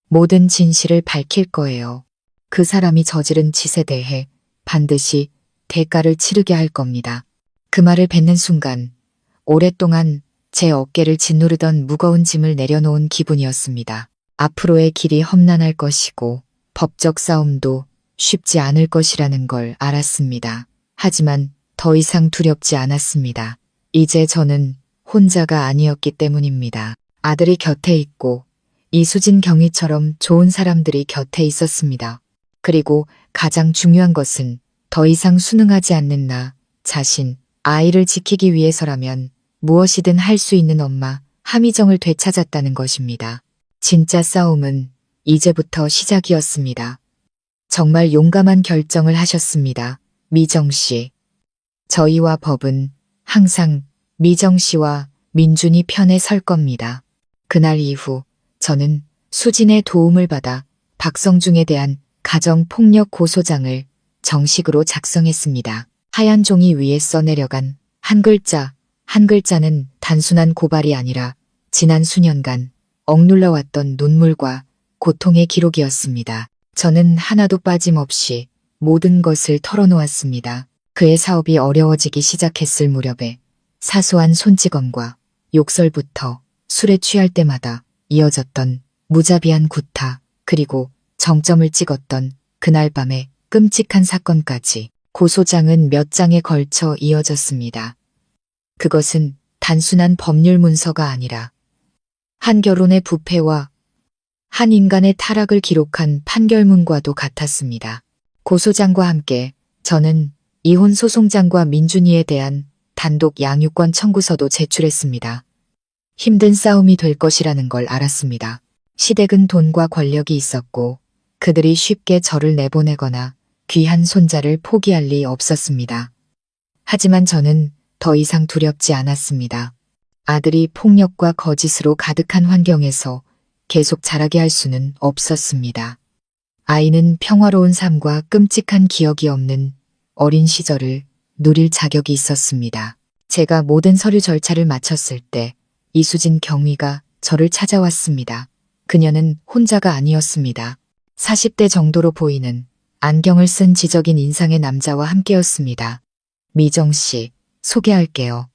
모든 진실을 밝힐 거예요. 그 사람이 저지른 짓에 대해 반드시 대가를 치르게 할 겁니다. 그 말을 뱉는 순간 오랫동안 제 어깨를 짓누르던 무거운 짐을 내려놓은 기분이었습니다. 앞으로의 길이 험난할 것이고 법적 싸움도 쉽지 않을 것이라는 걸 알았습니다. 하지만 더 이상 두렵지 않았습니다. 이제 저는 혼자가 아니었기 때문입니다. 아들이 곁에 있고 이수진 경위처럼 좋은 사람들이 곁에 있었습니다. 그리고 가장 중요한 것은 더 이상 순응하지 않는 나 자신, 아이를 지키기 위해서라면 무엇이든 할 수 있는 엄마 함희정을 되찾았다는 것입니다. 진짜 싸움은 이제부터 시작이었습니다. 정말 용감한 결정을 하셨습니다. 미정 씨. 저희와 법은 항상 미정 씨와 민준이 편에 설 겁니다. 그날 이후 저는 수진의 도움을 받아 박성중에 대한 가정폭력 고소장을 정식으로 작성했습니다. 하얀 종이 위에 써내려간 한 글자, 한 글자는 단순한 고발이 아니라 지난 수년간 억눌러왔던 눈물과 고통의 기록이었습니다. 저는 하나도 빠짐없이 모든 것을 털어놓았습니다. 그의 사업이 어려워지기 시작했을 무렵에 사소한 손찌검과 욕설부터 술에 취할 때마다 이어졌던 무자비한 구타, 그리고 정점을 찍었던 그날 밤의 끔찍한 사건까지 고소장은 몇 장에 걸쳐 이어졌습니다. 그것은 단순한 법률 문서가 아니라 한 결혼의 부패와 한 인간의 타락을 기록한 판결문과도 같았습니다. 고소장과 함께 저는 이혼 소송장과 민준이에 대한 단독 양육권 청구서도 제출했습니다. 힘든 싸움이 될 것이라는 걸 알았습니다. 시댁은 돈과 권력이 있었고 그들이 쉽게 저를 내보내거나 귀한 손자를 포기할 리 없었습니다. 하지만 저는 더 이상 두렵지 않았습니다. 아들이 폭력과 거짓으로 가득한 환경에서 계속 자라게 할 수는 없었습니다. 아이는 평화로운 삶과 끔찍한 기억이 없는 어린 시절을 누릴 자격이 있었습니다. 제가 모든 서류 절차를 마쳤을 때 이수진 경위가 저를 찾아왔습니다. 그녀는 혼자가 아니었습니다. 40대 정도로 보이는 안경을 쓴 지적인 인상의 남자와 함께였습니다. 미정 씨, 소개할게요.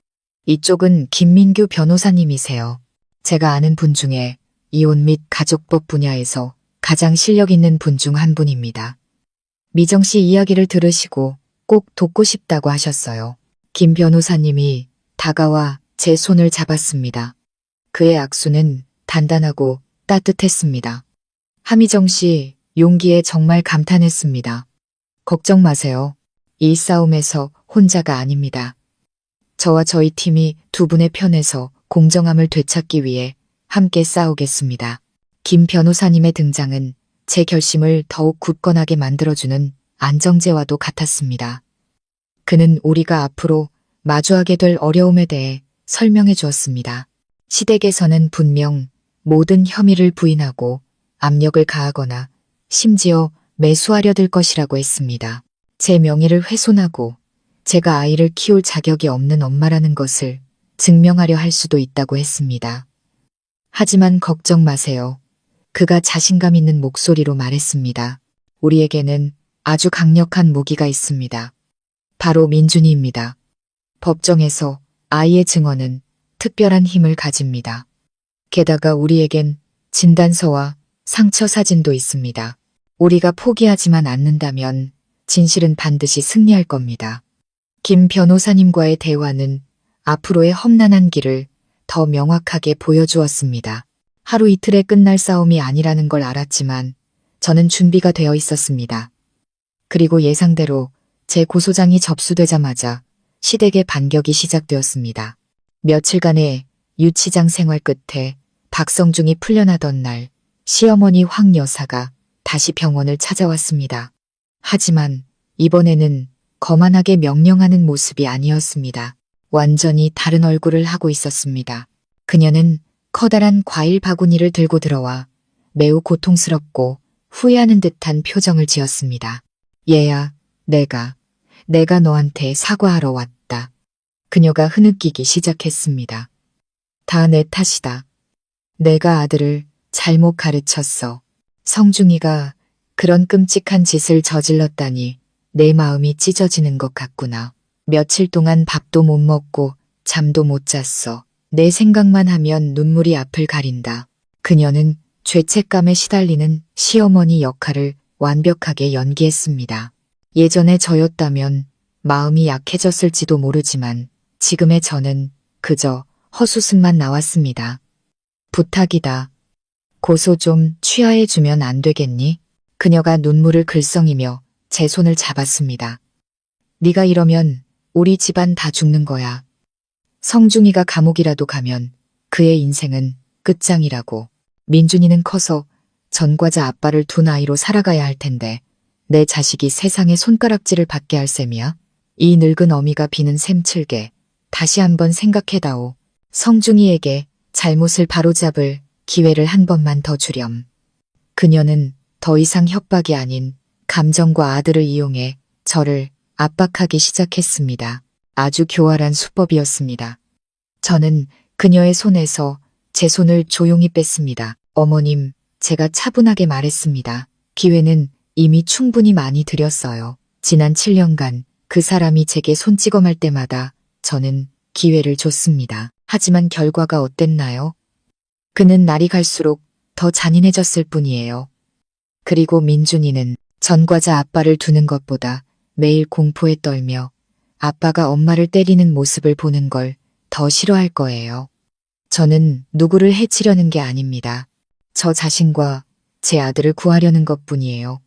이쪽은 김민규 변호사님이세요. 제가 아는 분 중에 이혼 및 가족법 분야에서 가장 실력 있는 분 중 한 분입니다. 미정 씨 이야기를 들으시고 꼭 돕고 싶다고 하셨어요. 김 변호사님이 다가와 제 손을 잡았습니다. 그의 악수는 단단하고 따뜻했습니다. 함희정 씨 용기에 정말 감탄했습니다. 걱정 마세요. 이 싸움에서 혼자가 아닙니다. 저와 저희 팀이 두 분의 편에서 공정함을 되찾기 위해 함께 싸우겠습니다. 김 변호사님의 등장은 제 결심을 더욱 굳건하게 만들어주는 안정제와도 같았습니다. 그는 우리가 앞으로 마주하게 될 어려움에 대해 설명해 주었습니다. 시댁에서는 분명 모든 혐의를 부인하고 압력을 가하거나 심지어 매수하려 들 것이라고 했습니다. 제 명예를 훼손하고 제가 아이를 키울 자격이 없는 엄마라는 것을 증명하려 할 수도 있다고 했습니다. 하지만 걱정 마세요. 그가 자신감 있는 목소리로 말했습니다. 우리에게는 아주 강력한 무기가 있습니다. 바로 민준이입니다. 법정에서 아이의 증언은 특별한 힘을 가집니다. 게다가 우리에겐 진단서와 상처 사진도 있습니다. 우리가 포기하지만 않는다면 진실은 반드시 승리할 겁니다. 김 변호사님과의 대화는 앞으로의 험난한 길을 더 명확하게 보여주었습니다. 하루 이틀에 끝날 싸움이 아니라는 걸 알았지만 저는 준비가 되어 있었습니다. 그리고 예상대로 제 고소장이 접수되자마자 시댁의 반격이 시작되었습니다. 며칠간의 유치장 생활 끝에 박성중이 풀려나던 날 시어머니 황 여사가 다시 병원을 찾아왔습니다. 하지만 이번에는 거만하게 명령하는 모습이 아니었습니다. 완전히 다른 얼굴을 하고 있었습니다. 그녀는 커다란 과일 바구니를 들고 들어와 매우 고통스럽고 후회하는 듯한 표정을 지었습니다. 얘야, 내가 너한테 사과하러 왔다. 그녀가 흐느끼기 시작했습니다. 다 내 탓이다. 내가 아들을 잘못 가르쳤어. 성중이가 그런 끔찍한 짓을 저질렀다니 내 마음이 찢어지는 것 같구나. 며칠 동안 밥도 못 먹고 잠도 못 잤어. 내 생각만 하면 눈물이 앞을 가린다. 그녀는 죄책감에 시달리는 시어머니 역할을 완벽하게 연기했습니다. 예전에 저였다면 마음이 약해졌을지도 모르지만 지금의 저는 그저 헛웃음만 나왔습니다. 부탁이다. 고소 좀 취하해주면 안 되겠니? 그녀가 눈물을 글썽이며 제 손을 잡았습니다. 네가 이러면 우리 집안 다 죽는 거야. 성중이가 감옥이라도 가면 그의 인생은 끝장이라고. 민준이는 커서 전과자 아빠를 둔 아이로 살아가야 할 텐데 내 자식이 세상에 손가락질을 받게 할 셈이야? 이 늙은 어미가 비는 샘칠게 다시 한번 생각해다오. 성중이에게 잘못을 바로잡을 기회를 한 번만 더 주렴. 그녀는 더 이상 협박이 아닌 감정과 아들을 이용해 저를 압박하기 시작했습니다. 아주 교활한 수법이었습니다. 저는 그녀의 손에서 제 손을 조용히 뺐습니다. 어머님, 제가 차분하게 말했습니다. 기회는 이미 충분히 많이 드렸어요. 지난 7년간 그 사람이 제게 손찌검할 때마다 저는 기회를 줬습니다. 하지만 결과가 어땠나요? 그는 날이 갈수록 더 잔인해졌을 뿐이에요. 그리고 민준이는 전과자 아빠를 두는 것보다 매일 공포에 떨며 아빠가 엄마를 때리는 모습을 보는 걸 더 싫어할 거예요. 저는 누구를 해치려는 게 아닙니다. 저 자신과 제 아들을 구하려는 것뿐이에요.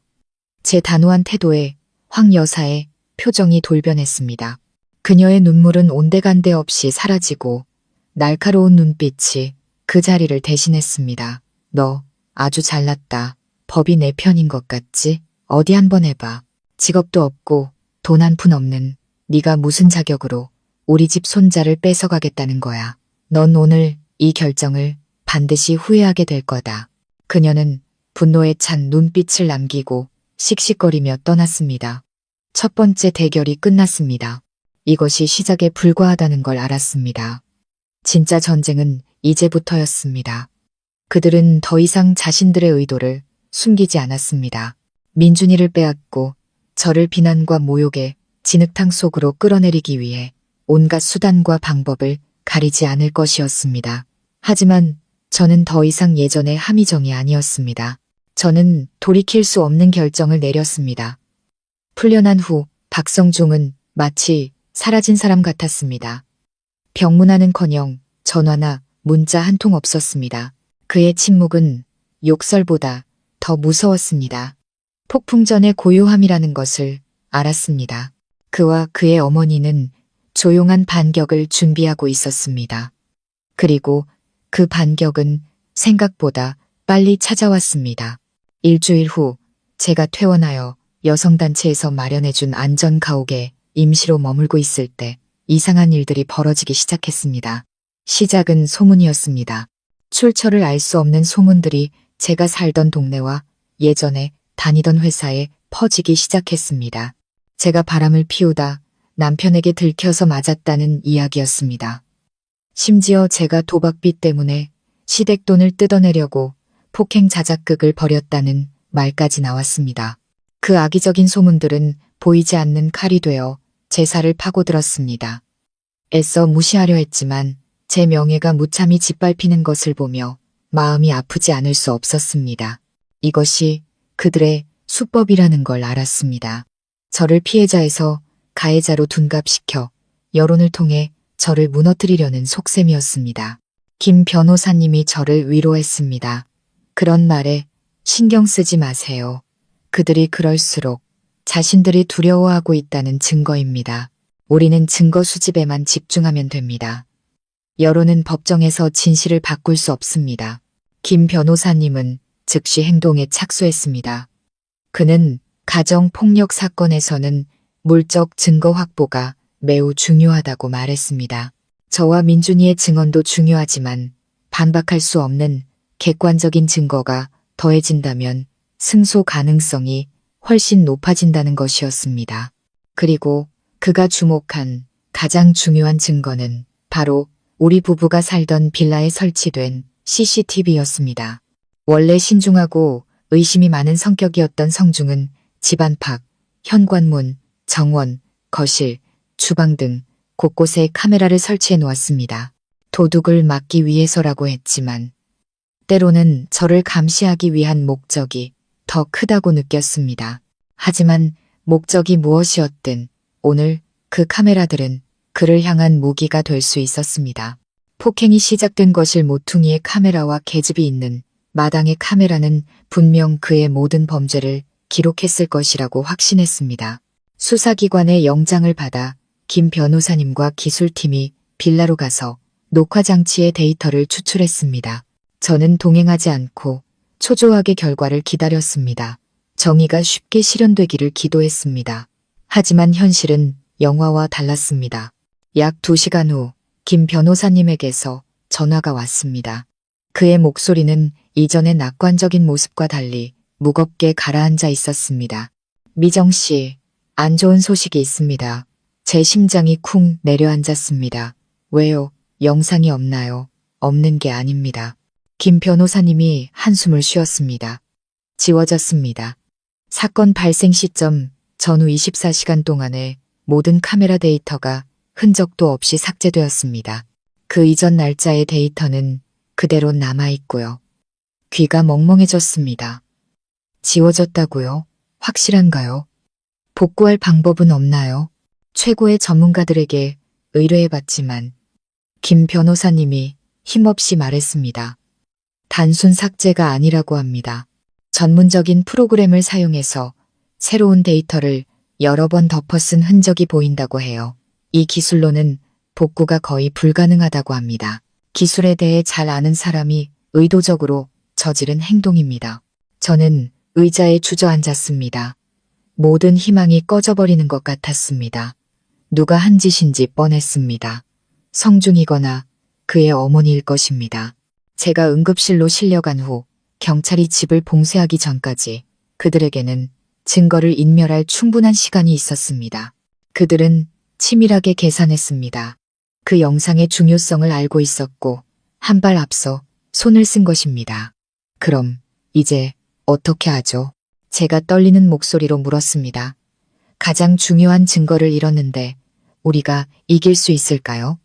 제 단호한 태도에 황 여사의 표정이 돌변했습니다. 그녀의 눈물은 온데간데 없이 사라지고 날카로운 눈빛이 그 자리를 대신했습니다. 너 아주 잘났다. 법이 내 편인 것 같지? 어디 한번 해봐. 직업도 없고 돈 한 푼 없는 네가 무슨 자격으로 우리 집 손자를 뺏어가겠다는 거야. 넌 오늘 이 결정을 반드시 후회하게 될 거다. 그녀는 분노에 찬 눈빛을 남기고 씩씩거리며 떠났습니다. 첫 번째 대결이 끝났습니다. 이것이 시작에 불과하다는 걸 알았습니다. 진짜 전쟁은 이제부터였습니다. 그들은 더 이상 자신들의 의도를 숨기지 않았습니다. 민준이를 빼앗고 저를 비난과 모욕의 진흙탕 속으로 끌어내리기 위해 온갖 수단과 방법을 가리지 않을 것이었습니다. 하지만 저는 더 이상 예전의 함의정이 아니었습니다. 저는 돌이킬 수 없는 결정을 내렸습니다. 풀려난 후 박성중은 마치 사라진 사람 같았습니다. 병문안은커녕 전화나 문자 한 통 없었습니다. 그의 침묵은 욕설보다 더 무서웠습니다. 폭풍전의 고요함이라는 것을 알았습니다. 그와 그의 어머니는 조용한 반격을 준비하고 있었습니다. 그리고 그 반격은 생각보다 빨리 찾아왔습니다. 일주일 후 제가 퇴원하여 여성단체에서 마련해준 안전가옥에 임시로 머물고 있을 때 이상한 일들이 벌어지기 시작했습니다. 시작은 소문이었습니다. 출처를 알 수 없는 소문들이 제가 살던 동네와 예전에 다니던 회사에 퍼지기 시작했습니다. 제가 바람을 피우다 남편에게 들켜서 맞았다는 이야기였습니다. 심지어 제가 도박비 때문에 시댁돈을 뜯어내려고 폭행 자작극을 벌였다는 말까지 나왔습니다. 그 악의적인 소문들은 보이지 않는 칼이 되어 제 살을 파고들었습니다. 애써 무시하려 했지만 제 명예가 무참히 짓밟히는 것을 보며 마음이 아프지 않을 수 없었습니다. 이것이 그들의 수법이라는 걸 알았습니다. 저를 피해자에서 가해자로 둔갑시켜 여론을 통해 저를 무너뜨리려는 속셈이었습니다. 김 변호사님이 저를 위로했습니다. 그런 말에 신경 쓰지 마세요. 그들이 그럴수록 자신들이 두려워하고 있다는 증거입니다. 우리는 증거 수집에만 집중하면 됩니다. 여론은 법정에서 진실을 바꿀 수 없습니다. 김 변호사님은 즉시 행동에 착수했습니다. 그는 가정폭력 사건에서는 물적 증거 확보가 매우 중요하다고 말했습니다. 저와 민준이의 증언도 중요하지만 반박할 수 없는 객관적인 증거가 더해진다면 승소 가능성이 훨씬 높아진다는 것이었습니다. 그리고 그가 주목한 가장 중요한 증거는 바로 우리 부부가 살던 빌라에 설치된 CCTV였습니다. 원래 신중하고 의심이 많은 성격이었던 성중은 집 안팎, 현관문, 정원, 거실, 주방 등 곳곳에 카메라를 설치해 놓았습니다. 도둑을 막기 위해서라고 했지만 때로는 저를 감시하기 위한 목적이 더 크다고 느꼈습니다. 하지만 목적이 무엇이었든 오늘 그 카메라들은 그를 향한 무기가 될 수 있었습니다. 폭행이 시작된 것일 모퉁이의 카메라와 계집이 있는 마당의 카메라는 분명 그의 모든 범죄를 기록했을 것이라고 확신했습니다. 수사기관의 영장을 받아 김 변호사님과 기술팀이 빌라로 가서 녹화장치의 데이터를 추출했습니다. 저는 동행하지 않고 초조하게 결과를 기다렸습니다. 정의가 쉽게 실현되기를 기도했습니다. 하지만 현실은 영화와 달랐습니다. 약 2시간 후 김 변호사님에게서 전화가 왔습니다. 그의 목소리는 이전의 낙관적인 모습과 달리 무겁게 가라앉아 있었습니다. 미정 씨, 안 좋은 소식이 있습니다. 제 심장이 쿵 내려앉았습니다. 왜요? 영상이 없나요? 없는 게 아닙니다. 김 변호사님이 한숨을 쉬었습니다. 지워졌습니다. 사건 발생 시점 전후 24시간 동안의 모든 카메라 데이터가 흔적도 없이 삭제되었습니다. 그 이전 날짜의 데이터는 그대로 남아있고요. 귀가 멍멍해졌습니다. 지워졌다고요? 확실한가요? 복구할 방법은 없나요? 최고의 전문가들에게 의뢰해봤지만 김 변호사님이 힘없이 말했습니다. 단순 삭제가 아니라고 합니다. 전문적인 프로그램을 사용해서 새로운 데이터를 여러 번 덮어 쓴 흔적이 보인다고 해요. 이 기술로는 복구가 거의 불가능하다고 합니다. 기술에 대해 잘 아는 사람이 의도적으로 저지른 행동입니다. 저는 의자에 주저앉았습니다. 모든 희망이 꺼져버리는 것 같았습니다. 누가 한 짓인지 뻔했습니다. 성중이거나 그의 어머니일 것입니다. 제가 응급실로 실려간 후 경찰이 집을 봉쇄하기 전까지 그들에게는 증거를 인멸할 충분한 시간이 있었습니다. 그들은 치밀하게 계산했습니다. 그 영상의 중요성을 알고 있었고 한 발 앞서 손을 쓴 것입니다. 그럼 이제 어떻게 하죠? 제가 떨리는 목소리로 물었습니다. 가장 중요한 증거를 잃었는데 우리가 이길 수 있을까요?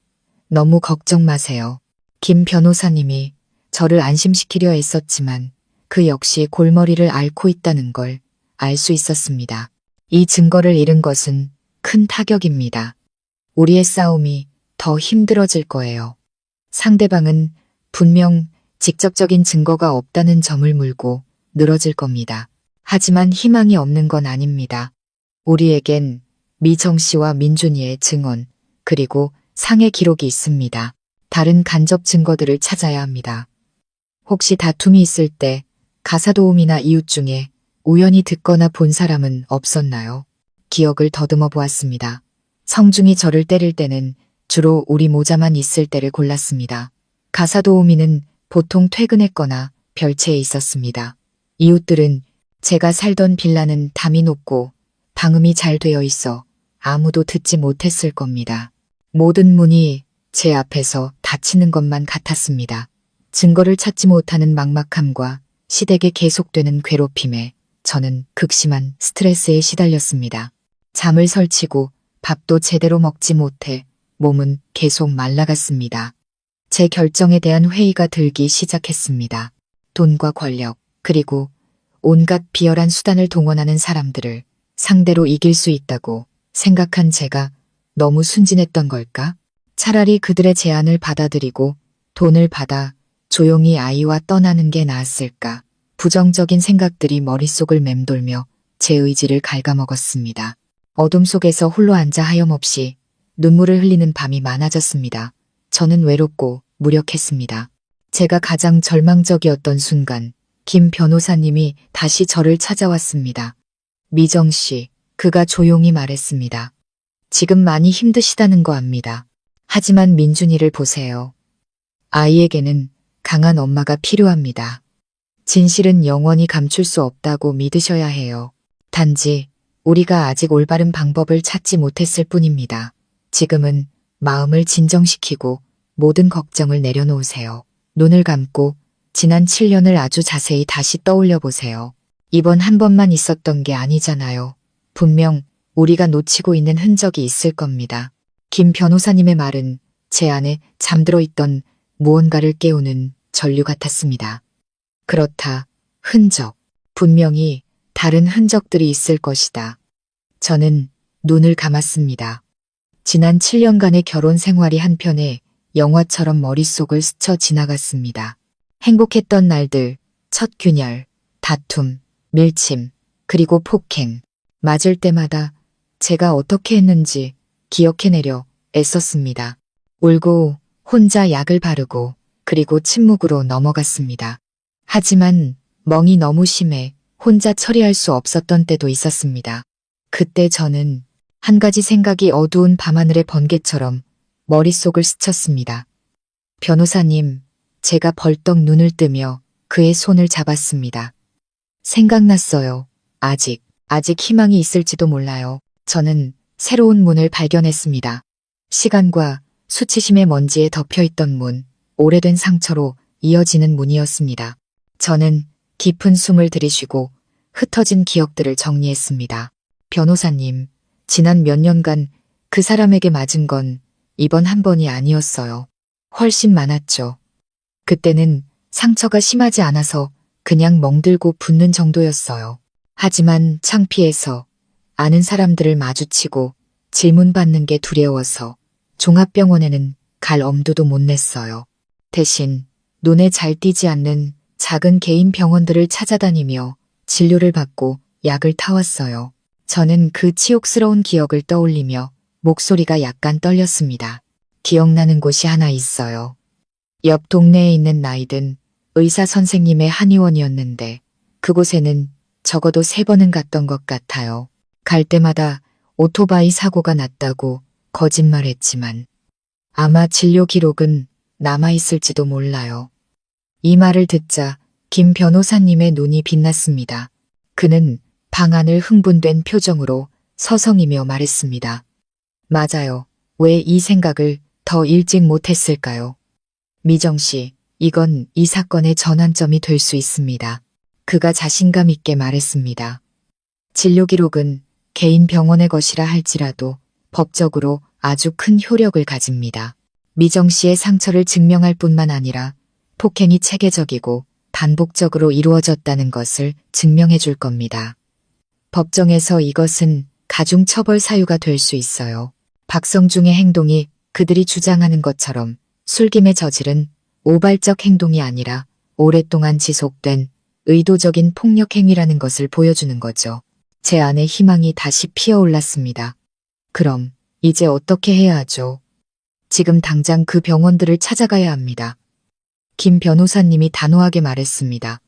너무 걱정 마세요. 김 변호사님이 저를 안심시키려 애썼지만 그 역시 골머리를 앓고 있다는 걸 알 수 있었습니다. 이 증거를 잃은 것은 큰 타격입니다. 우리의 싸움이 더 힘들어질 거예요. 상대방은 분명 직접적인 증거가 없다는 점을 물고 늘어질 겁니다. 하지만 희망이 없는 건 아닙니다. 우리에겐 미정 씨와 민준이의 증언, 그리고 상해 기록이 있습니다. 다른 간접 증거들을 찾아야 합니다. 혹시 다툼이 있을 때 가사도우미나 이웃 중에 우연히 듣거나 본 사람은 없었나요? 기억을 더듬어 보았습니다. 성중이 저를 때릴 때는 주로 우리 모자만 있을 때를 골랐습니다. 가사도우미는 보통 퇴근했거나 별채에 있었습니다. 이웃들은 제가 살던 빌라는 담이 높고 방음이 잘 되어 있어 아무도 듣지 못했을 겁니다. 모든 문이 제 앞에서 닫히는 것만 같았습니다. 증거를 찾지 못하는 막막함과 시댁에 계속되는 괴롭힘에 저는 극심한 스트레스에 시달렸습니다. 잠을 설치고 밥도 제대로 먹지 못해 몸은 계속 말라갔습니다. 제 결정에 대한 회의가 들기 시작했습니다. 돈과 권력, 그리고 온갖 비열한 수단을 동원하는 사람들을 상대로 이길 수 있다고 생각한 제가 너무 순진했던 걸까? 차라리 그들의 제안을 받아들이고 돈을 받아 조용히 아이와 떠나는 게 나았을까? 부정적인 생각들이 머릿속을 맴돌며 제 의지를 갉아먹었습니다. 어둠 속에서 홀로 앉아 하염없이 눈물을 흘리는 밤이 많아졌습니다. 저는 외롭고 무력했습니다. 제가 가장 절망적이었던 순간 김 변호사님이 다시 저를 찾아왔습니다. 미정 씨, 그가 조용히 말했습니다. 지금 많이 힘드시다는 거 압니다. 하지만 민준이를 보세요. 아이에게는 강한 엄마가 필요합니다. 진실은 영원히 감출 수 없다고 믿으셔야 해요. 단지 우리가 아직 올바른 방법을 찾지 못했을 뿐입니다. 지금은 마음을 진정시키고 모든 걱정을 내려놓으세요. 눈을 감고 지난 7년을 아주 자세히 다시 떠올려 보세요. 이번 한 번만 있었던 게 아니잖아요. 분명 우리가 놓치고 있는 흔적이 있을 겁니다. 김 변호사님의 말은 제 안에 잠들어 있던 무언가를 깨우는 전류 같았습니다. 그렇다. 흔적. 분명히 다른 흔적들이 있을 것이다. 저는 눈을 감았습니다. 지난 7년간의 결혼 생활이 한편에 영화처럼 머릿속을 스쳐 지나갔습니다. 행복했던 날들, 첫 균열, 다툼, 밀침, 그리고 폭행. 맞을 때마다 제가 어떻게 했는지 기억해내려 애썼습니다. 울고 혼자 약을 바르고 그리고 침묵으로 넘어갔습니다. 하지만 멍이 너무 심해 혼자 처리할 수 없었던 때도 있었습니다. 그때 저는 한 가지 생각이 어두운 밤하늘의 번개처럼 머릿속을 스쳤습니다. 변호사님, 제가 벌떡 눈을 뜨며 그의 손을 잡았습니다. 생각났어요. 아직 희망이 있을지도 몰라요. 저는 새로운 문을 발견했습니다. 시간과 수치심의 먼지에 덮여있던 문, 오래된 상처로 이어지는 문이었습니다. 저는 깊은 숨을 들이쉬고 흩어진 기억들을 정리했습니다. 변호사님, 지난 몇 년간 그 사람에게 맞은 건 이번 한 번이 아니었어요. 훨씬 많았죠. 그때는 상처가 심하지 않아서 그냥 멍들고 붓는 정도였어요. 하지만 창피해서 아는 사람들을 마주치고 질문받는 게 두려워서 종합병원에는 갈 엄두도 못 냈어요. 대신 눈에 잘 띄지 않는 작은 개인 병원들을 찾아다니며 진료를 받고 약을 타왔어요. 저는 그 치욕스러운 기억을 떠올리며 목소리가 약간 떨렸습니다. 기억나는 곳이 하나 있어요. 옆 동네에 있는 나이든 의사 선생님의 한의원이었는데 그곳에는 적어도 3번은 갔던 것 같아요. 갈 때마다 오토바이 사고가 났다고 거짓말했지만 아마 진료 기록은 남아있을지도 몰라요. 이 말을 듣자 김 변호사님의 눈이 빛났습니다. 그는 방 안을 흥분된 표정으로 서성이며 말했습니다. 맞아요. 왜 이 생각을 더 일찍 못했을까요? 미정 씨, 이건 이 사건의 전환점이 될 수 있습니다. 그가 자신감 있게 말했습니다. 진료 기록은 개인 병원의 것이라 할지라도 법적으로 아주 큰 효력을 가집니다. 미정 씨의 상처를 증명할 뿐만 아니라 폭행이 체계적이고 반복적으로 이루어졌다는 것을 증명해 줄 겁니다. 법정에서 이것은 가중처벌 사유가 될 수 있어요. 박성중의 행동이 그들이 주장하는 것처럼 술김에 저지른 우발적 행동이 아니라 오랫동안 지속된 의도적인 폭력 행위라는 것을 보여주는 거죠. 제 안에 희망이 다시 피어올랐습니다. 그럼 이제 어떻게 해야 하죠? 지금 당장 그 병원들을 찾아가야 합니다. 김 변호사님이 단호하게 말했습니다.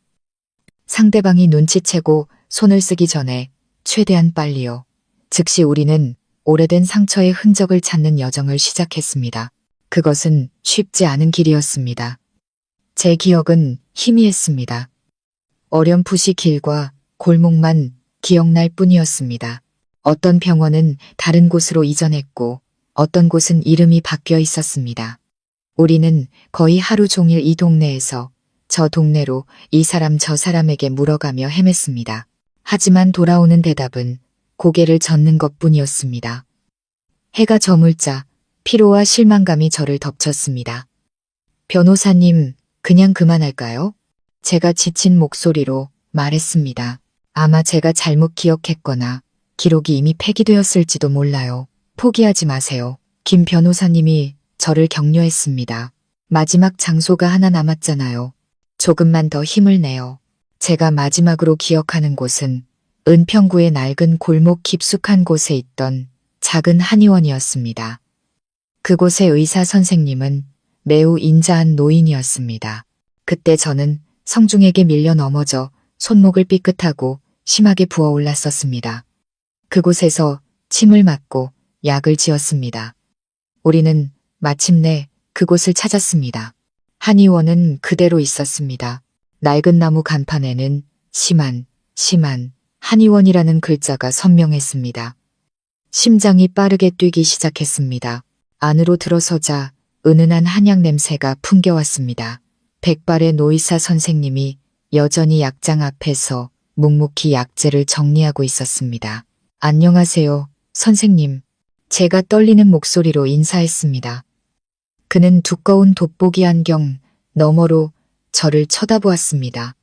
상대방이 눈치채고 손을 쓰기 전에 최대한 빨리요. 즉시 우리는 오래된 상처의 흔적을 찾는 여정을 시작했습니다. 그것은 쉽지 않은 길이었습니다. 제 기억은 희미했습니다. 어렴풋이 길과 골목만 기억날 뿐이었습니다. 어떤 병원은 다른 곳으로 이전했고 어떤 곳은 이름이 바뀌어 있었습니다. 우리는 거의 하루 종일 이 동네에서 저 동네로 이 사람 저 사람에게 물어가며 헤맸습니다. 하지만 돌아오는 대답은 고개를 젓는 것뿐이었습니다. 해가 저물자 피로와 실망감이 저를 덮쳤습니다. 변호사님, 그냥 그만할까요? 제가 지친 목소리로 말했습니다. 아마 제가 잘못 기억했거나 기록이 이미 폐기되었을지도 몰라요. 포기하지 마세요. 김 변호사님이 저를 격려했습니다. 마지막 장소가 하나 남았잖아요. 조금만 더 힘을 내요. 제가 마지막으로 기억하는 곳은 은평구의 낡은 골목 깊숙한 곳에 있던 작은 한의원이었습니다. 그곳의 의사 선생님은 매우 인자한 노인이었습니다. 그때 저는 성중에게 밀려 넘어져 손목을 삐끗하고 심하게 부어올랐었습니다. 그곳에서 침을 맞고 약을 지었습니다. 우리는 마침내 그곳을 찾았습니다. 한의원은 그대로 있었습니다. 낡은 나무 간판에는 심한 한의원이라는 글자가 선명했습니다. 심장이 빠르게 뛰기 시작했습니다. 안으로 들어서자 은은한 한약 냄새가 풍겨왔습니다. 백발의 노의사 선생님이 여전히 약장 앞에서 묵묵히 약재를 정리하고 있었습니다. 안녕하세요, 선생님. 제가 떨리는 목소리로 인사했습니다. 그는 두꺼운 돋보기 안경 너머로 저를 쳐다보았습니다.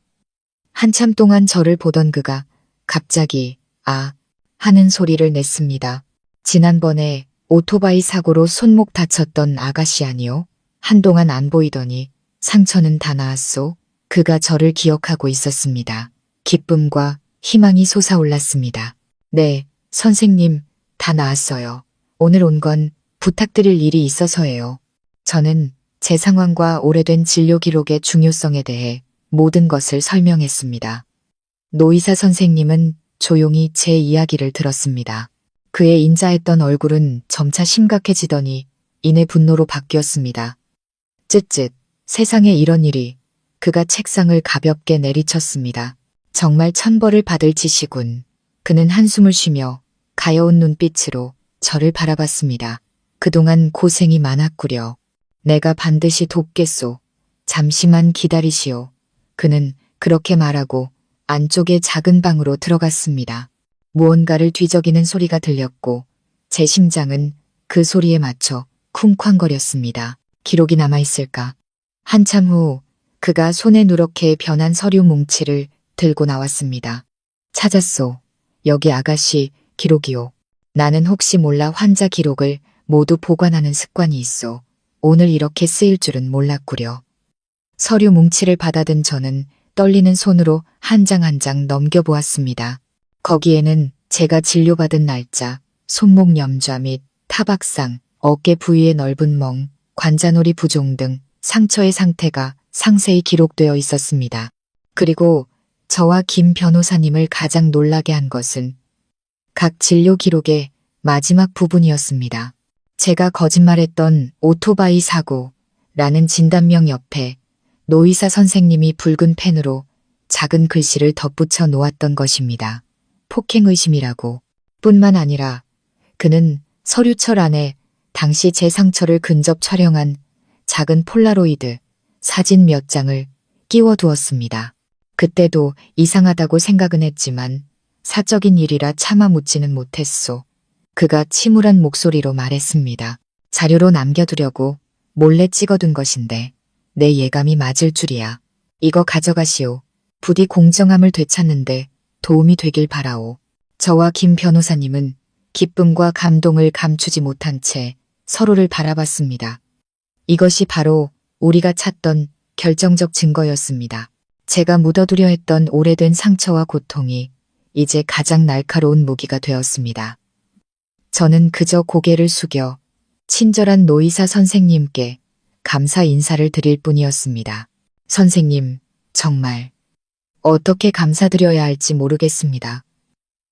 한참 동안 저를 보던 그가 갑자기 아 하는 소리를 냈습니다. 지난번에 오토바이 사고로 손목 다쳤던 아가씨 아니요? 한동안 안 보이더니 상처는 다 나았소? 그가 저를 기억하고 있었습니다. 기쁨과 희망이 솟아올랐습니다. 네, 선생님, 다 나았어요. 오늘 온 건 부탁드릴 일이 있어서예요. 저는 제 상황과 오래된 진료 기록의 중요성에 대해 모든 것을 설명했습니다. 노의사 선생님은 조용히 제 이야기를 들었습니다. 그의 인자했던 얼굴은 점차 심각해지더니 이내 분노로 바뀌었습니다. 쯧쯧, 세상에 이런 일이. 그가 책상을 가볍게 내리쳤습니다. 정말 천벌을 받을 짓이군. 그는 한숨을 쉬며 가여운 눈빛으로 저를 바라봤습니다. 그동안 고생이 많았구려. 내가 반드시 돕겠소. 잠시만 기다리시오. 그는 그렇게 말하고 안쪽의 작은 방으로 들어갔습니다. 무언가를 뒤적이는 소리가 들렸고 제 심장은 그 소리에 맞춰 쿵쾅거렸습니다. 기록이 남아있을까? 한참 후 그가 손에 누렇게 변한 서류 뭉치를 들고 나왔습니다. 찾았소. 여기 아가씨 기록이오. 나는 혹시 몰라 환자 기록을 모두 보관하는 습관이 있어. 오늘 이렇게 쓰일 줄은 몰랐구려. 서류 뭉치를 받아든 저는 떨리는 손으로 한 장 한 장 넘겨보았습니다. 거기에는 제가 진료받은 날짜, 손목 염좌 및 타박상, 어깨 부위의 넓은 멍, 관자놀이 부종 등 상처의 상태가 상세히 기록되어 있었습니다. 그리고 저와 김 변호사님을 가장 놀라게 한 것은 각 진료 기록의 마지막 부분이었습니다. 제가 거짓말했던 오토바이 사고라는 진단명 옆에 노의사 선생님이 붉은 펜으로 작은 글씨를 덧붙여 놓았던 것입니다. 폭행의심이라고. 뿐만 아니라 그는 서류철 안에 당시 제 상처를 근접 촬영한 작은 폴라로이드 사진 몇 장을 끼워두었습니다. 그때도 이상하다고 생각은 했지만 사적인 일이라 차마 묻지는 못했소. 그가 침울한 목소리로 말했습니다. 자료로 남겨두려고 몰래 찍어둔 것인데 내 예감이 맞을 줄이야. 이거 가져가시오. 부디 공정함을 되찾는데 도움이 되길 바라오. 저와 김 변호사님은 기쁨과 감동을 감추지 못한 채 서로를 바라봤습니다. 이것이 바로 우리가 찾던 결정적 증거였습니다. 제가 묻어두려 했던 오래된 상처와 고통이 이제 가장 날카로운 무기가 되었습니다. 저는 그저 고개를 숙여 친절한 노의사 선생님께 감사 인사를 드릴 뿐이었습니다. 선생님, 정말 어떻게 감사드려야 할지 모르겠습니다.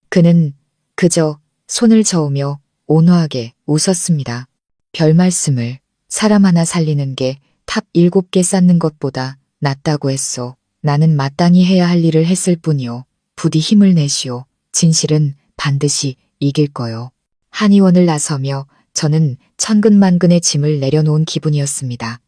그는 그저 손을 저으며 온화하게 웃었습니다. 별 말씀을. 사람 하나 살리는 게 탑 7개 쌓는 것보다 낫다고 했소. 나는 마땅히 해야 할 일을 했을 뿐이요. 부디 힘을 내시오. 진실은 반드시 이길 거요. 한의원을 나서며 저는 천근만근의 짐을 내려놓은 기분이었습니다.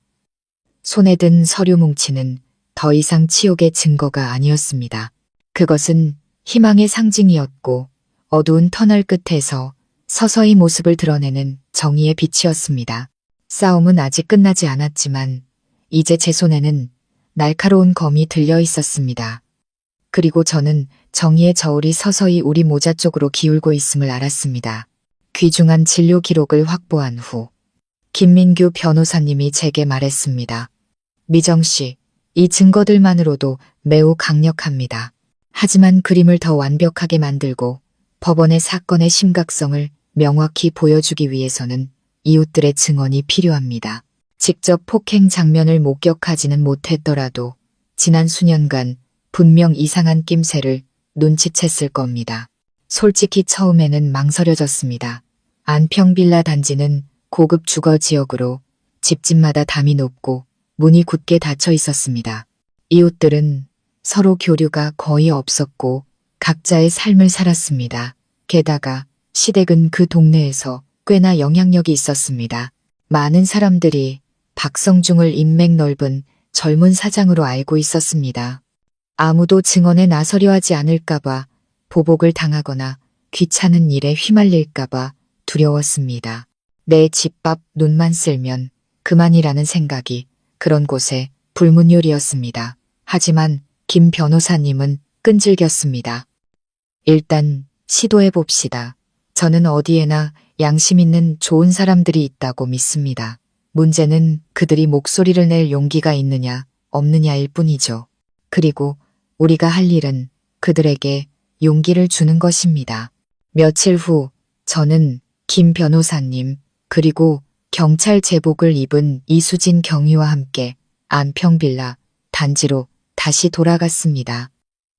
손에 든 서류 뭉치는 더 이상 치욕의 증거가 아니었습니다. 그것은 희망의 상징이었고 어두운 터널 끝에서 서서히 모습을 드러내는 정의의 빛이었습니다. 싸움은 아직 끝나지 않았지만 이제 제 손에는 날카로운 검이 들려 있었습니다. 그리고 저는 정의의 저울이 서서히 우리 모자 쪽으로 기울고 있음을 알았습니다. 귀중한 진료 기록을 확보한 후 김민규 변호사님이 제게 말했습니다. 미정 씨, 이 증거들만으로도 매우 강력합니다. 하지만 그림을 더 완벽하게 만들고 법원의 사건의 심각성을 명확히 보여주기 위해서는 이웃들의 증언이 필요합니다. 직접 폭행 장면을 목격하지는 못했더라도 지난 수년간 분명 이상한 낌새를 눈치챘을 겁니다. 솔직히 처음에는 망설여졌습니다. 안평 빌라 단지는 고급 주거 지역으로 집집마다 담이 높고 문이 굳게 닫혀 있었습니다. 이웃들은 서로 교류가 거의 없었고 각자의 삶을 살았습니다. 게다가 시댁은 그 동네에서 꽤나 영향력이 있었습니다. 많은 사람들이 박성중을 인맥 넓은 젊은 사장으로 알고 있었습니다. 아무도 증언에 나서려 하지 않을까봐 보복을 당하거나 귀찮은 일에 휘말릴까봐 두려웠습니다. 내 집 앞 눈만 쓸면 그만이라는 생각이 그런 곳에 불문율이었습니다. 하지만 김 변호사님은 끈질겼습니다. 일단 시도해 봅시다. 저는 어디에나 양심 있는 좋은 사람들이 있다고 믿습니다. 문제는 그들이 목소리를 낼 용기가 있느냐, 없느냐일 뿐이죠. 그리고 우리가 할 일은 그들에게 용기를 주는 것입니다. 며칠 후 저는 김 변호사님 그리고 경찰 제복을 입은 이수진 경위와 함께 안평빌라 단지로 다시 돌아갔습니다.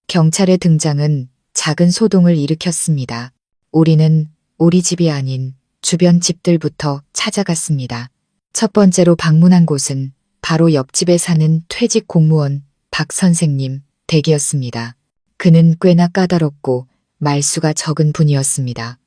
경찰의 등장은 작은 소동을 일으켰습니다. 우리는 우리 집이 아닌 주변 집들부터 찾아갔습니다. 첫 번째로 방문한 곳은 바로 옆집에 사는 퇴직 공무원 박 선생님 댁이었습니다. 그는 꽤나 까다롭고 말수가 적은 분이었습니다.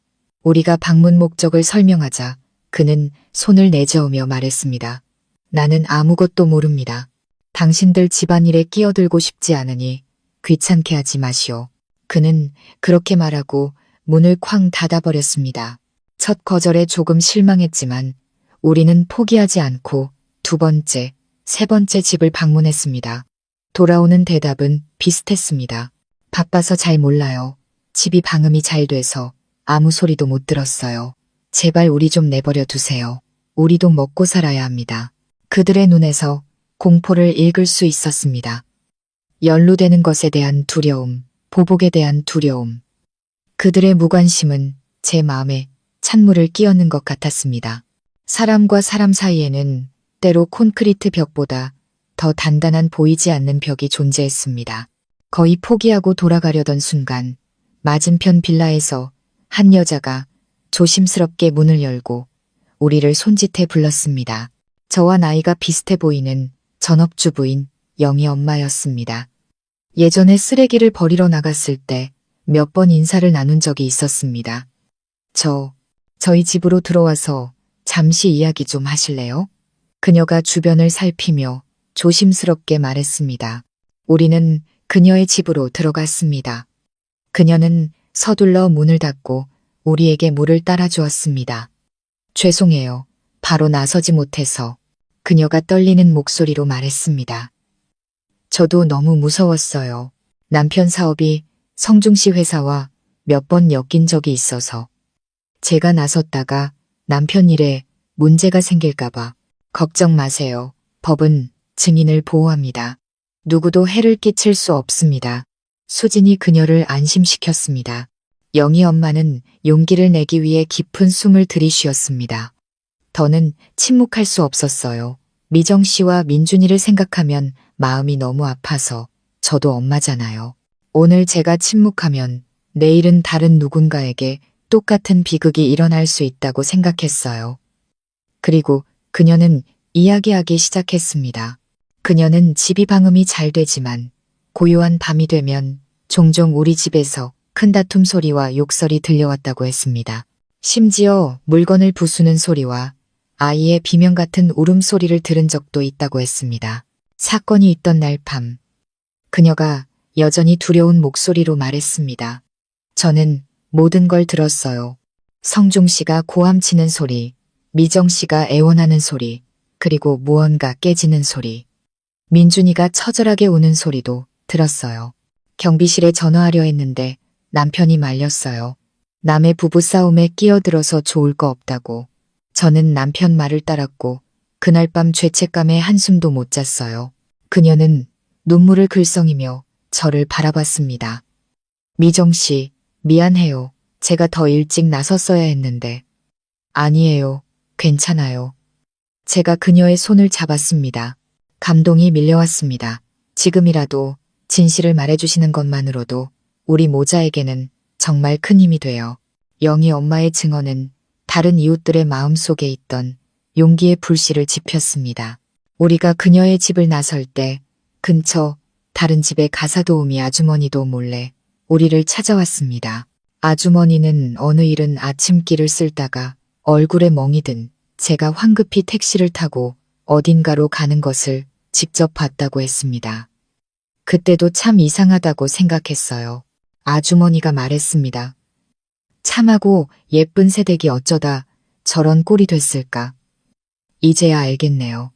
우리가 방문 목적을 설명하자 그는 손을 내저으며 말했습니다. 나는 아무것도 모릅니다. 당신들 집안일에 끼어들고 싶지 않으니 귀찮게 하지 마시오. 그는 그렇게 말하고 문을 쾅 닫아버렸습니다. 첫 거절에 조금 실망했지만 우리는 포기하지 않고 두 번째, 세 번째 집을 방문했습니다. 돌아오는 대답은 비슷했습니다. 바빠서 잘 몰라요. 집이 방음이 잘 돼서 아무 소리도 못 들었어요. 제발 우리 좀 내버려 두세요. 우리도 먹고 살아야 합니다. 그들의 눈에서 공포를 읽을 수 있었습니다. 연루되는 것에 대한 두려움, 보복에 대한 두려움. 그들의 무관심은 제 마음에 찬물을 끼얹는 것 같았습니다. 사람과 사람 사이에는 때로 콘크리트 벽보다 더 단단한 보이지 않는 벽이 존재했습니다. 거의 포기하고 돌아가려던 순간 맞은편 빌라에서 한 여자가 조심스럽게 문을 열고 우리를 손짓해 불렀습니다. 저와 나이가 비슷해 보이는 전업주부인 영희 엄마였습니다. 예전에 쓰레기를 버리러 나갔을 때 몇 번 인사를 나눈 적이 있었습니다. 저희 집으로 들어와서 잠시 이야기 좀 하실래요? 그녀가 주변을 살피며 조심스럽게 말했습니다. 우리는 그녀의 집으로 들어갔습니다. 그녀는 서둘러 문을 닫고 우리에게 물을 따라주었습니다. 죄송해요. 바로 나서지 못해서. 그녀가 떨리는 목소리로 말했습니다. 저도 너무 무서웠어요. 남편 사업이 성중시 회사와 몇 번 엮인 적이 있어서. 제가 나섰다가 남편 일에 문제가 생길까봐. 걱정 마세요. 법은 증인을 보호합니다. 누구도 해를 끼칠 수 없습니다. 수진이 그녀를 안심시켰습니다. 영희 엄마는 용기를 내기 위해 깊은 숨을 들이쉬었습니다. 더는 침묵할 수 없었어요. 미정 씨와 민준이를 생각하면 마음이 너무 아파서. 저도 엄마잖아요. 오늘 제가 침묵하면 내일은 다른 누군가에게 똑같은 비극이 일어날 수 있다고 생각했어요. 그리고 그녀는 이야기하기 시작했습니다. 그녀는 집이 방음이 잘 되지만 고요한 밤이 되면 종종 우리 집에서 큰 다툼 소리와 욕설이 들려왔다고 했습니다. 심지어 물건을 부수는 소리와 아이의 비명 같은 울음소리를 들은 적도 있다고 했습니다. 사건이 있던 날 밤, 그녀가 여전히 두려운 목소리로 말했습니다. 저는 모든 걸 들었어요. 성중 씨가 고함치는 소리, 미정 씨가 애원하는 소리, 그리고 무언가 깨지는 소리. 민준이가 처절하게 우는 소리도 들었어요. 경비실에 전화하려 했는데 남편이 말렸어요. 남의 부부싸움에 끼어들어서 좋을 거 없다고. 저는 남편 말을 따랐고 그날 밤 죄책감에 한숨도 못 잤어요. 그녀는 눈물을 글썽이며 저를 바라봤습니다. 미정 씨, 미안해요. 제가 더 일찍 나섰어야 했는데. 아니에요. 괜찮아요. 제가 그녀의 손을 잡았습니다. 감동이 밀려왔습니다. 지금이라도 진실을 말해주시는 것만으로도 우리 모자에게는 정말 큰 힘이 돼요. 영희 엄마의 증언은 다른 이웃들의 마음속에 있던 용기의 불씨를 지폈습니다. 우리가 그녀의 집을 나설 때 근처 다른 집의 가사도우미 아주머니도 몰래 우리를 찾아왔습니다. 아주머니는 어느 이른 아침길을 쓸다가 얼굴에 멍이 든 제가 황급히 택시를 타고 어딘가로 가는 것을 직접 봤다고 했습니다. 그때도 참 이상하다고 생각했어요. 아주머니가 말했습니다. 참하고 예쁜 새댁이 어쩌다 저런 꼴이 됐을까. 이제야 알겠네요.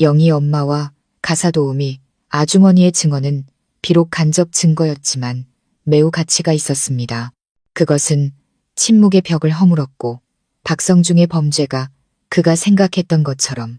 영희 엄마와 가사도우미, 아주머니의 증언은 비록 간접 증거였지만 매우 가치가 있었습니다. 그것은 침묵의 벽을 허물었고 박성중의 범죄가 그가 생각했던 것처럼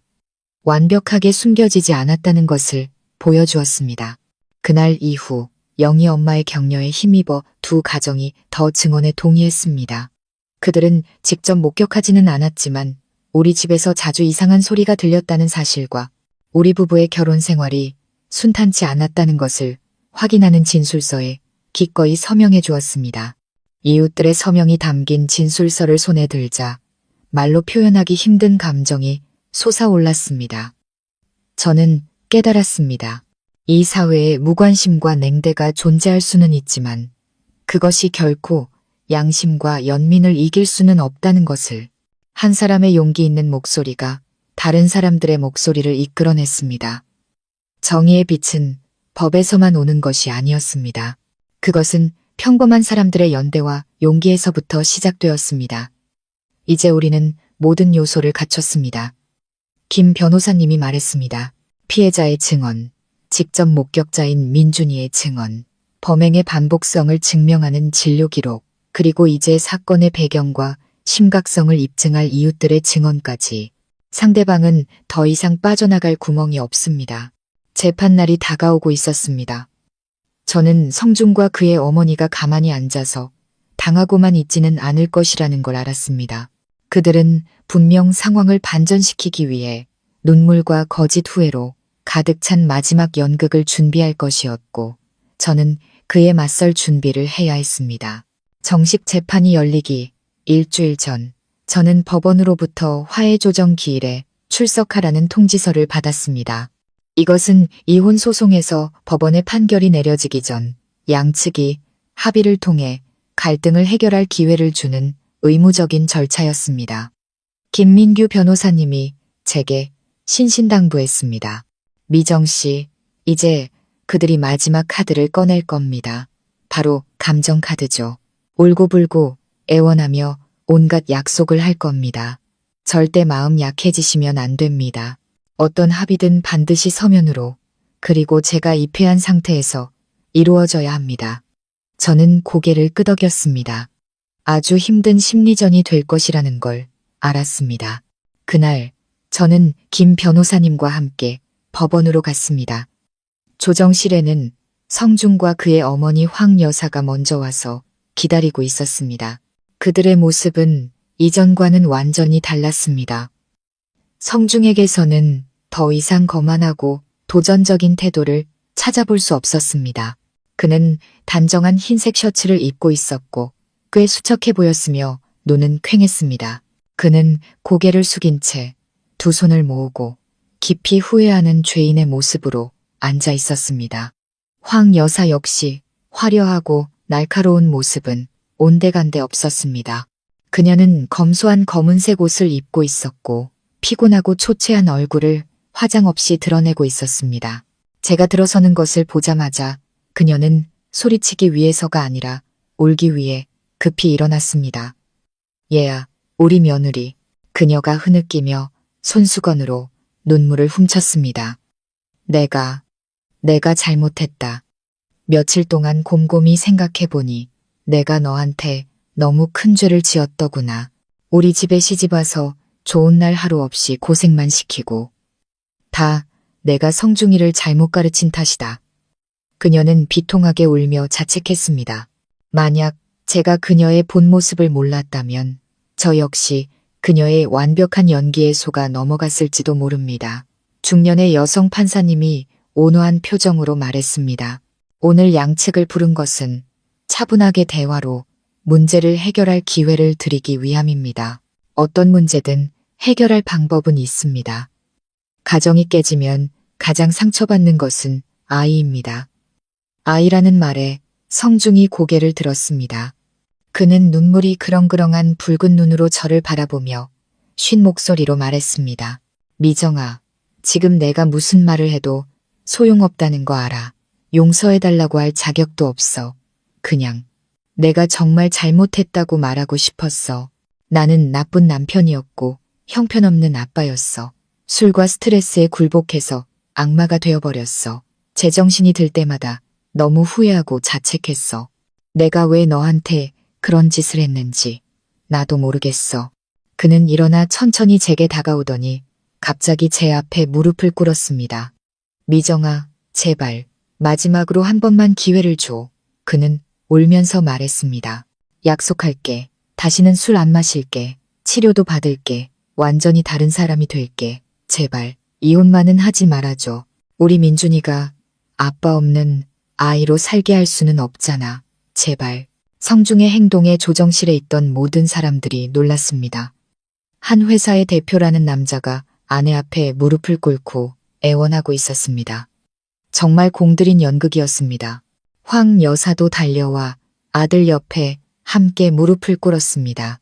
완벽하게 숨겨지지 않았다는 것을 보여주었습니다. 그날 이후 영희 엄마의 격려에 힘입어 두 가정이 더 증언에 동의했습니다. 그들은 직접 목격하지는 않았지만 우리 집에서 자주 이상한 소리가 들렸다는 사실과 우리 부부의 결혼 생활이 순탄치 않았다는 것을 확인하는 진술서에 기꺼이 서명해 주었습니다. 이웃들의 서명이 담긴 진술서를 손에 들자 말로 표현하기 힘든 감정이 솟아올랐습니다. 저는 깨달았습니다. 이 사회에 무관심과 냉대가 존재할 수는 있지만 그것이 결코 양심과 연민을 이길 수는 없다는 것을. 한 사람의 용기 있는 목소리가 다른 사람들의 목소리를 이끌어냈습니다. 정의의 빛은 법에서만 오는 것이 아니었습니다. 그것은 평범한 사람들의 연대와 용기에서부터 시작되었습니다. 이제 우리는 모든 요소를 갖췄습니다. 김 변호사님이 말했습니다. 피해자의 증언, 직접 목격자인 민준이의 증언, 범행의 반복성을 증명하는 진료 기록, 그리고 이제 사건의 배경과 심각성을 입증할 이웃들의 증언까지. 상대방은 더 이상 빠져나갈 구멍이 없습니다. 재판날이 다가오고 있었습니다. 저는 성중과 그의 어머니가 가만히 앉아서 당하고만 있지는 않을 것이라는 걸 알았습니다. 그들은 분명 상황을 반전시키기 위해 눈물과 거짓 후회로 가득 찬 마지막 연극을 준비할 것이었고 저는 그에 맞설 준비를 해야 했습니다. 정식 재판이 열리기 일주일 전 저는 법원으로부터 화해조정 기일에 출석하라는 통지서를 받았습니다. 이것은 이혼 소송에서 법원의 판결이 내려지기 전 양측이 합의를 통해 갈등을 해결할 기회를 주는 의무적인 절차였습니다. 김민규 변호사님이 제게 신신당부했습니다. 미정 씨, 이제 그들이 마지막 카드를 꺼낼 겁니다. 바로 감정 카드죠. 울고불고 애원하며 온갖 약속을 할 겁니다. 절대 마음 약해지시면 안 됩니다. 어떤 합의든 반드시 서면으로, 그리고 제가 입회한 상태에서 이루어져야 합니다. 저는 고개를 끄덕였습니다. 아주 힘든 심리전이 될 것이라는 걸 알았습니다. 그날 저는 김 변호사님과 함께 법원으로 갔습니다. 조정실에는 성중과 그의 어머니 황 여사가 먼저 와서 기다리고 있었습니다. 그들의 모습은 이전과는 완전히 달랐습니다. 성중에게서는 더 이상 거만하고 도전적인 태도를 찾아볼 수 없었습니다. 그는 단정한 흰색 셔츠를 입고 있었고 꽤 수척해 보였으며 눈은 퀭했습니다. 그는 고개를 숙인 채 두 손을 모으고 깊이 후회하는 죄인의 모습으로 앉아 있었습니다. 황 여사 역시 화려하고 날카로운 모습은 온데간데 없었습니다. 그녀는 검소한 검은색 옷을 입고 있었고 피곤하고 초췌한 얼굴을 화장 없이 드러내고 있었습니다. 제가 들어서는 것을 보자마자 그녀는 소리치기 위해서가 아니라 울기 위해 급히 일어났습니다. 얘야, 우리 며느리. 그녀가 흐느끼며 손수건으로 눈물을 훔쳤습니다. 내가 잘못했다. 며칠 동안 곰곰이 생각해보니 내가 너한테 너무 큰 죄를 지었더구나. 우리 집에 시집와서 좋은 날 하루 없이 고생만 시키고. 다 내가 성중이를 잘못 가르친 탓이다. 그녀는 비통하게 울며 자책했습니다. 만약 제가 그녀의 본 모습을 몰랐다면 저 역시 그녀의 완벽한 연기에 속아 넘어갔을지도 모릅니다. 중년의 여성 판사님이 온화한 표정으로 말했습니다. 오늘 양측을 부른 것은 차분하게 대화로 문제를 해결할 기회를 드리기 위함입니다. 어떤 문제든 해결할 방법은 있습니다. 가정이 깨지면 가장 상처받는 것은 아이입니다. 아이라는 말에 성중이 고개를 들었습니다. 그는 눈물이 그렁그렁한 붉은 눈으로 저를 바라보며 쉰 목소리로 말했습니다. 미정아, 지금 내가 무슨 말을 해도 소용없다는 거 알아. 용서해달라고 할 자격도 없어. 그냥 내가 정말 잘못했다고 말하고 싶었어. 나는 나쁜 남편이었고 형편없는 아빠였어. 술과 스트레스에 굴복해서 악마가 되어버렸어. 제정신이 들 때마다 너무 후회하고 자책했어. 내가 왜 너한테 그런 짓을 했는지 나도 모르겠어. 그는 일어나 천천히 제게 다가오더니 갑자기 제 앞에 무릎을 꿇었습니다. 미정아, 제발 마지막으로 한 번만 기회를 줘. 그는 울면서 말했습니다. 약속할게. 다시는 술 안 마실게. 치료도 받을게. 완전히 다른 사람이 될게. 제발 이혼만은 하지 말아줘. 우리 민준이가 아빠 없는 아이로 살게 할 수는 없잖아. 제발. 성중의 행동에 조정실에 있던 모든 사람들이 놀랐습니다. 한 회사의 대표라는 남자가 아내 앞에 무릎을 꿇고 애원하고 있었습니다. 정말 공들인 연극이었습니다. 황 여사도 달려와 아들 옆에 함께 무릎을 꿇었습니다.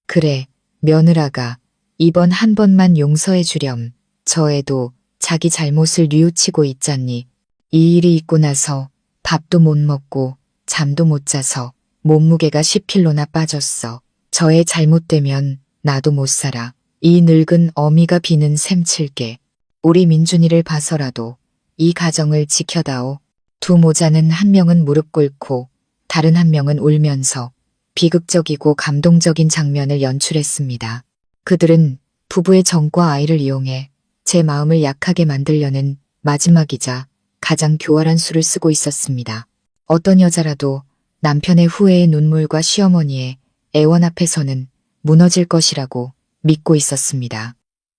그래, 며느라가 이번 한 번만 용서해 주렴. 저 애도 자기 잘못을 뉘우치고 있잖니. 이 일이 있고 나서 밥도 못 먹고 잠도 못 자서 몸무게가 10kg나 빠졌어. 저의 잘못되면 나도 못 살아. 이 늙은 어미가 비는 샘칠게. 우리 민준이를 봐서라도 이 가정을 지켜다오. 두 모자는 한 명은 무릎 꿇고 다른 한 명은 울면서 비극적이고 감동적인 장면을 연출했습니다. 그들은 부부의 정과 아이를 이용해 제 마음을 약하게 만들려는 마지막이자 가장 교활한 수를 쓰고 있었습니다. 어떤 여자라도 남편의 후회의 눈물과 시어머니의 애원 앞에서는 무너질 것이라고 믿고 있었습니다.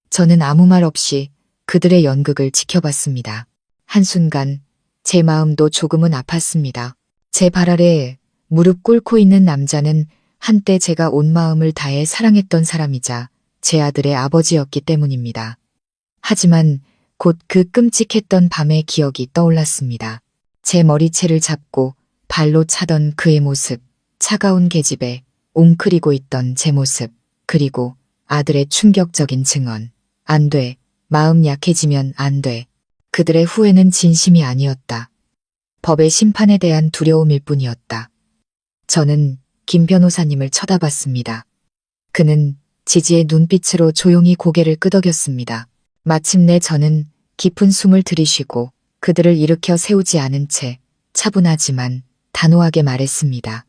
저는 아무 말 없이 그들의 연극을 지켜봤습니다. 한순간 제 마음도 조금은 아팠습니다. 제 발 아래 무릎 꿇고 있는 남자는 한때 제가 온 마음을 다해 사랑했던 사람이자 제 아들의 아버지였기 때문입니다. 하지만 곧 그 끔찍했던 밤의 기억이 떠올랐습니다. 제 머리채를 잡고 발로 차던 그의 모습, 차가운 계집에 웅크리고 있던 제 모습, 그리고 아들의 충격적인 증언. 안 돼. 마음 약해지면 안 돼. 그들의 후회는 진심이 아니었다. 법의 심판에 대한 두려움일 뿐이었다. 저는 김 변호사님을 쳐다봤습니다. 그는 지지의 눈빛으로 조용히 고개를 끄덕였습니다. 마침내 저는 깊은 숨을 들이쉬고 그들을 일으켜 세우지 않은 채 차분하지만 단호하게 말했습니다.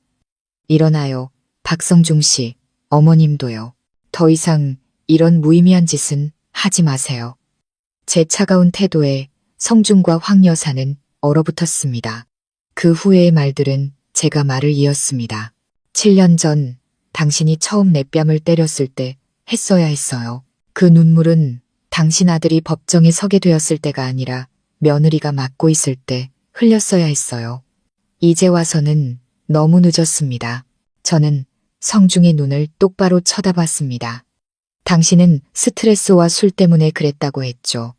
일어나요. 박성중 씨, 어머님도요. 더 이상 이런 무의미한 짓은 하지 마세요. 제 차가운 태도에 성중과 황 여사는 얼어붙었습니다. 그 후의 말들은 제가 말을 이었습니다. 7년 전 당신이 처음 내 뺨을 때렸을 때 했어야 했어요. 그 눈물은 당신 아들이 법정에 서게 되었을 때가 아니라 며느리가 맡고 있을 때 흘렸어야 했어요. 이제 와서는 너무 늦었습니다. 저는 성중의 눈을 똑바로 쳐다봤습니다. 당신은 스트레스와 술 때문에 그랬다고 했죠.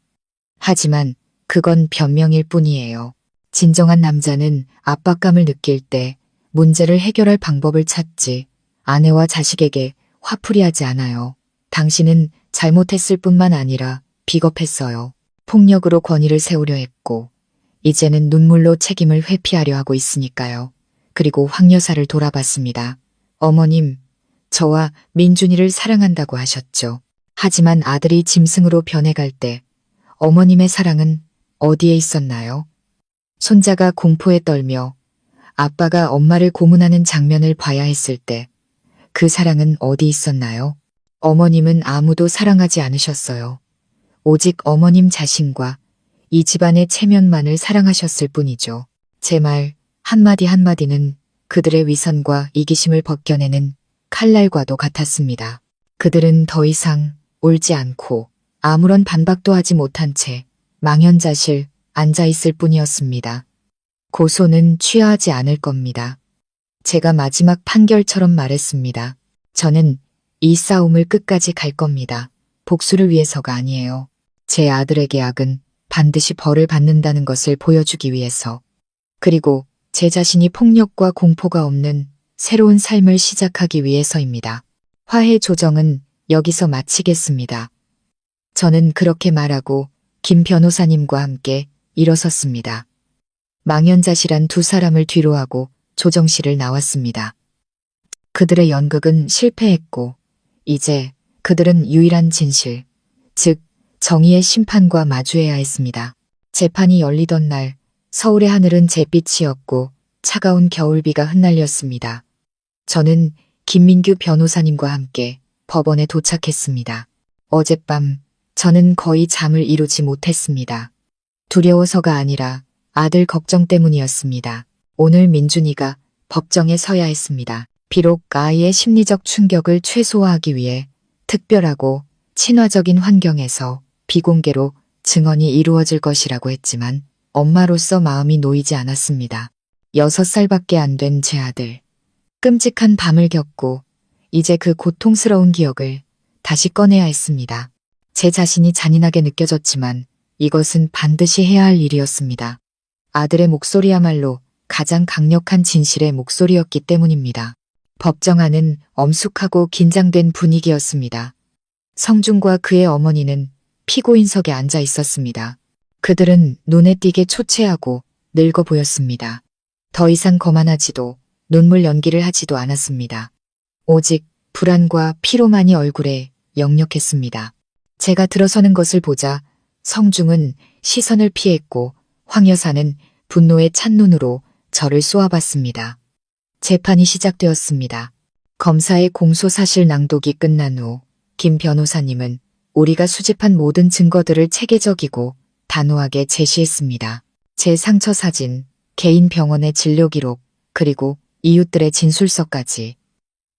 하지만 그건 변명일 뿐이에요. 진정한 남자는 압박감을 느낄 때 문제를 해결할 방법을 찾지 아내와 자식에게 화풀이하지 않아요. 당신은 잘못했을 뿐만 아니라 비겁했어요. 폭력으로 권위를 세우려 했고 이제는 눈물로 책임을 회피하려 하고 있으니까요. 그리고 황 여사를 돌아봤습니다. 어머님, 저와 민준이를 사랑한다고 하셨죠. 하지만 아들이 짐승으로 변해갈 때 어머님의 사랑은 어디에 있었나요? 손자가 공포에 떨며 아빠가 엄마를 고문하는 장면을 봐야 했을 때 그 사랑은 어디 있었나요? 어머님은 아무도 사랑하지 않으셨어요. 오직 어머님 자신과 이 집안의 체면만을 사랑하셨을 뿐이죠. 제 말 한마디 한마디는 그들의 위선과 이기심을 벗겨내는 칼날과도 같았습니다. 그들은 더 이상 울지 않고 아무런 반박도 하지 못한 채 망연자실 앉아있을 뿐이었습니다. 고소는 취하하지 않을 겁니다. 제가 마지막 판결처럼 말했습니다. 저는 이 싸움을 끝까지 갈 겁니다. 복수를 위해서가 아니에요. 제 아들에게 악은 반드시 벌을 받는다는 것을 보여주기 위해서. 그리고 제 자신이 폭력과 공포가 없는 새로운 삶을 시작하기 위해서입니다. 화해 조정은 여기서 마치겠습니다. 저는 그렇게 말하고 김 변호사님과 함께 일어섰습니다. 망연자실한 두 사람을 뒤로하고 조정실을 나왔습니다. 그들의 연극은 실패했고 이제 그들은 유일한 진실, 즉 정의의 심판과 마주해야 했습니다. 재판이 열리던 날 서울의 하늘은 잿빛이었고 차가운 겨울비가 흩날렸습니다. 저는 김민규 변호사님과 함께 법원에 도착했습니다. 어젯밤 저는 거의 잠을 이루지 못했습니다. 두려워서가 아니라 아들 걱정 때문이었습니다. 오늘 민준이가 법정에 서야 했습니다. 비록 아이의 심리적 충격을 최소화하기 위해 특별하고 친화적인 환경에서 비공개로 증언이 이루어질 것이라고 했지만 엄마로서 마음이 놓이지 않았습니다. 6살밖에 안 된 제 아들. 끔찍한 밤을 겪고 이제 그 고통스러운 기억을 다시 꺼내야 했습니다. 제 자신이 잔인하게 느껴졌지만 이것은 반드시 해야 할 일이었습니다. 아들의 목소리야말로 가장 강력한 진실의 목소리였기 때문입니다. 법정 안은 엄숙하고 긴장된 분위기였습니다. 성중과 그의 어머니는 피고인석에 앉아 있었습니다. 그들은 눈에 띄게 초췌하고 늙어 보였습니다. 더 이상 거만하지도 눈물 연기를 하지도 않았습니다. 오직 불안과 피로만이 얼굴에 역력했습니다. 제가 들어서는 것을 보자 성중은 시선을 피했고 황 여사는 분노에 찬 눈으로 저를 쏘아봤습니다. 재판이 시작되었습니다. 검사의 공소사실 낭독이 끝난 후 김 변호사님은 우리가 수집한 모든 증거들을 체계적이고 단호하게 제시했습니다. 제 상처 사진, 개인 병원의 진료 기록, 그리고 이웃들의 진술서까지.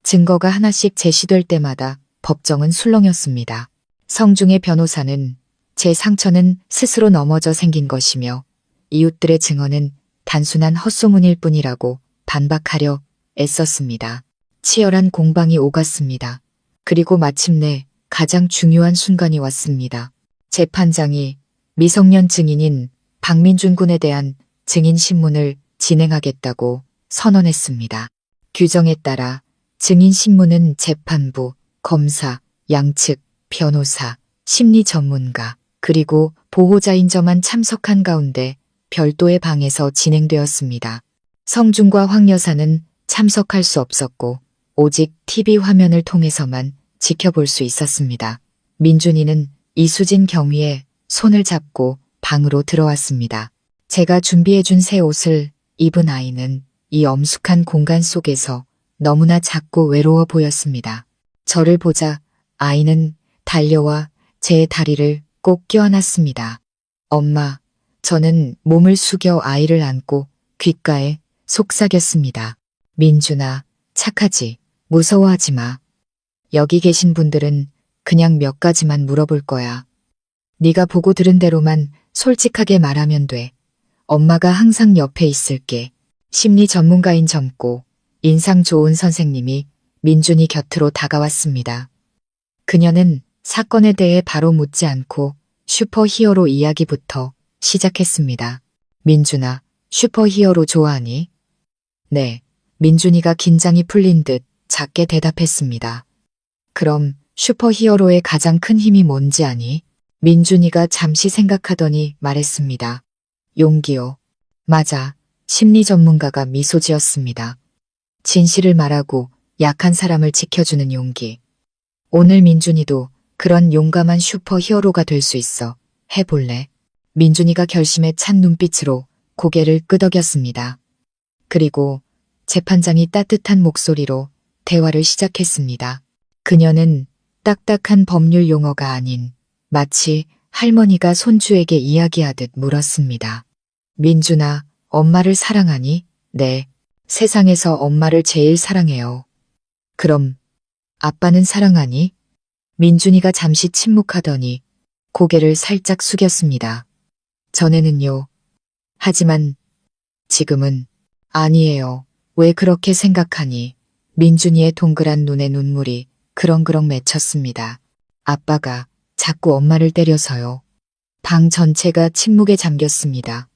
증거가 하나씩 제시될 때마다 법정은 술렁였습니다. 성중의 변호사는 제 상처는 스스로 넘어져 생긴 것이며 이웃들의 증언은 단순한 헛소문일 뿐이라고 반박하려 애썼습니다. 치열한 공방이 오갔습니다. 그리고 마침내 가장 중요한 순간이 왔습니다. 재판장이 미성년 증인인 박민준 군에 대한 증인 신문을 진행하겠다고 선언했습니다. 규정에 따라 증인 신문은 재판부, 검사, 양측, 변호사, 심리 전문가, 그리고 보호자인 저만 참석한 가운데 별도의 방에서 진행되었습니다. 성중과 황 여사는 참석할 수 없었고 오직 TV 화면을 통해서만 지켜볼 수 있었습니다. 민준이는 이수진 경위에 손을 잡고 방으로 들어왔습니다. 제가 준비해준 새 옷을 입은 아이는 이 엄숙한 공간 속에서 너무나 작고 외로워 보였습니다. 저를 보자 아이는 달려와 제 다리를 꼭 껴안았습니다. 엄마, 저는 몸을 숙여 아이를 안고 귓가에 속삭였습니다. 민준아, 착하지, 무서워하지 마. 여기 계신 분들은 그냥 몇 가지만 물어볼 거야. 네가 보고 들은 대로만 솔직하게 말하면 돼. 엄마가 항상 옆에 있을게. 심리 전문가인 젊고 인상 좋은 선생님이 민준이 곁으로 다가왔습니다. 그녀는 사건에 대해 바로 묻지 않고 슈퍼히어로 이야기부터 시작했습니다. 민준아, 슈퍼히어로 좋아하니? 네. 민준이가 긴장이 풀린 듯 작게 대답했습니다. 그럼 슈퍼히어로의 가장 큰 힘이 뭔지 아니? 민준이가 잠시 생각하더니 말했습니다. 용기요. 맞아. 심리 전문가가 미소 지었습니다. 진실을 말하고 약한 사람을 지켜주는 용기. 오늘 민준이도 그런 용감한 슈퍼히어로가 될 수 있어. 해볼래? 민준이가 결심에 찬 눈빛으로 고개를 끄덕였습니다. 그리고 재판장이 따뜻한 목소리로 대화를 시작했습니다. 그녀는 딱딱한 법률 용어가 아닌 마치 할머니가 손주에게 이야기하듯 물었습니다. 민준아, 엄마를 사랑하니? 네. 세상에서 엄마를 제일 사랑해요. 그럼 아빠는 사랑하니? 민준이가 잠시 침묵하더니 고개를 살짝 숙였습니다. 전에는요. 하지만 지금은 아니에요. 왜 그렇게 생각하니? 민준이의 동그란 눈에 눈물이 그렁그렁 맺혔습니다. 아빠가 자꾸 엄마를 때려서요. 방 전체가 침묵에 잠겼습니다.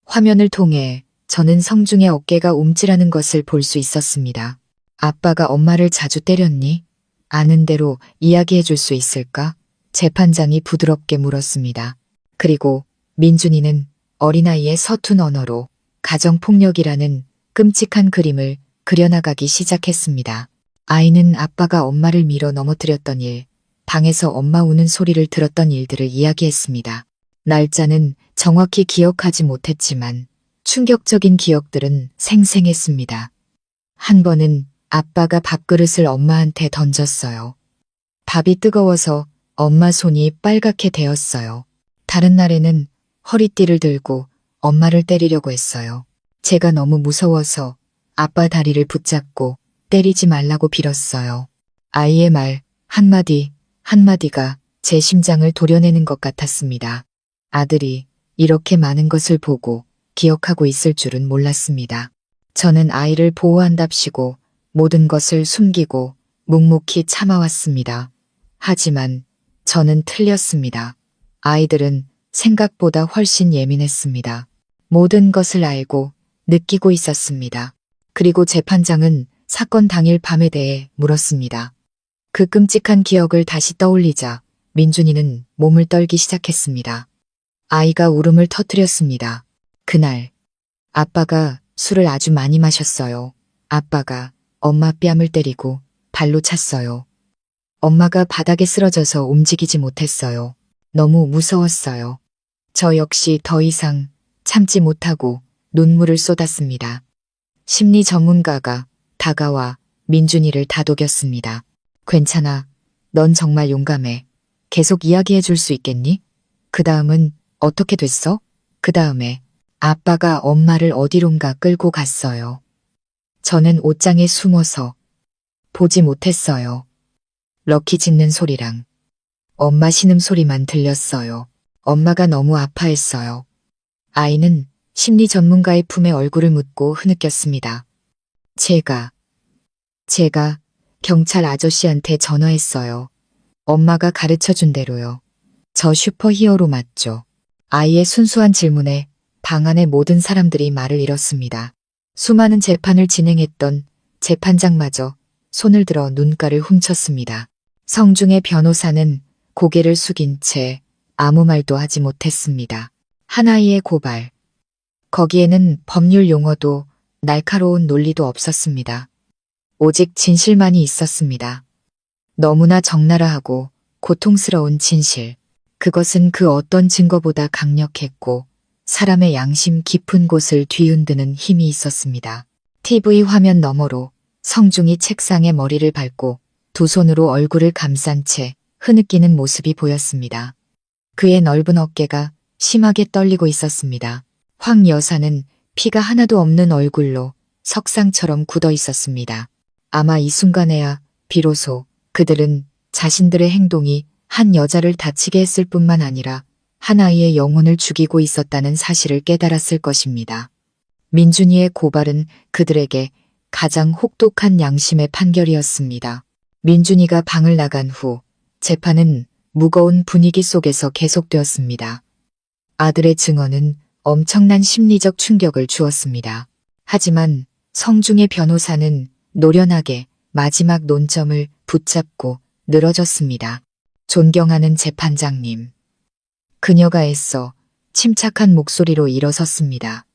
화면을 통해 저는 성중의 어깨가 움찔하는 것을 볼 수 있었습니다. 아빠가 엄마를 자주 때렸니? 아는 대로 이야기해 줄 수 있을까? 재판장이 부드럽게 물었습니다. 그리고 민준이는 어린아이의 서툰 언어로 가정폭력이라는 끔찍한 그림을 그려나가기 시작했습니다. 아이는 아빠가 엄마를 밀어 넘어뜨렸던 일, 방에서 엄마 우는 소리를 들었던 일들을 이야기했습니다. 날짜는 정확히 기억하지 못했지만 충격적인 기억들은 생생했습니다. 한 번은 아빠가 밥그릇을 엄마한테 던졌어요. 밥이 뜨거워서 엄마 손이 빨갛게 되었어요. 다른 날에는 허리띠를 들고 엄마를 때리려고 했어요. 제가 너무 무서워서 아빠 다리를 붙잡고 때리지 말라고 빌었어요. 아이의 말 한마디 한마디가 제 심장을 도려내는 것 같았습니다. 아들이 이렇게 많은 것을 보고 기억하고 있을 줄은 몰랐습니다. 저는 아이를 보호한답시고 모든 것을 숨기고 묵묵히 참아왔습니다. 하지만 저는 틀렸습니다. 아이들은 생각보다 훨씬 예민했습니다. 모든 것을 알고 느끼고 있었습니다. 그리고 재판장은 사건 당일 밤에 대해 물었습니다. 그 끔찍한 기억을 다시 떠올리자 민준이는 몸을 떨기 시작했습니다. 아이가 울음을 터뜨렸습니다. 그날 아빠가 술을 아주 많이 마셨어요. 아빠가 엄마 뺨을 때리고 발로 찼어요. 엄마가 바닥에 쓰러져서 움직이지 못했어요. 너무 무서웠어요. 저 역시 더 이상 참지 못하고 눈물을 쏟았습니다. 심리 전문가가 다가와 민준이를 다독였습니다. 괜찮아. 넌 정말 용감해. 계속 이야기해 줄 수 있겠니? 그 다음은 어떻게 됐어? 그 다음에 아빠가 엄마를 어디론가 끌고 갔어요. 저는 옷장에 숨어서 보지 못했어요. 럭키 짖는 소리랑 엄마 신음소리만 들렸어요. 엄마가 너무 아파했어요. 아이는 심리 전문가의 품에 얼굴을 묻고 흐느꼈습니다. 제가 경찰 아저씨한테 전화했어요. 엄마가 가르쳐준 대로요. 저 슈퍼히어로 맞죠? 아이의 순수한 질문에 방 안의 모든 사람들이 말을 잃었습니다. 수많은 재판을 진행했던 재판장마저 손을 들어 눈가를 훔쳤습니다. 성중의 변호사는 고개를 숙인 채 아무 말도 하지 못했습니다. 하나이의 고발. 거기에는 법률 용어도 날카로운 논리도 없었습니다. 오직 진실만이 있었습니다. 너무나 적나라하고 고통스러운 진실. 그것은 그 어떤 증거보다 강력했고 사람의 양심 깊은 곳을 뒤흔드는 힘이 있었습니다. TV 화면 너머로 성중이 책상에 머리를 밟고 두 손으로 얼굴을 감싼 채 흐느끼는 모습이 보였습니다. 그의 넓은 어깨가 심하게 떨리고 있었습니다. 황 여사는 피가 하나도 없는 얼굴로 석상처럼 굳어 있었습니다. 아마 이 순간에야 비로소 그들은 자신들의 행동이 한 여자를 다치게 했을 뿐만 아니라 한 아이의 영혼을 죽이고 있었다는 사실을 깨달았을 것입니다. 민준이의 고발은 그들에게 가장 혹독한 양심의 판결이었습니다. 민준이가 방을 나간 후 재판은 무거운 분위기 속에서 계속되었습니다. 아들의 증언은 엄청난 심리적 충격을 주었습니다. 하지만 성중의 변호사는 노련하게 마지막 논점을 붙잡고 늘어졌습니다. 존경하는 재판장님. 그녀가 애써 침착한 목소리로 일어섰습니다.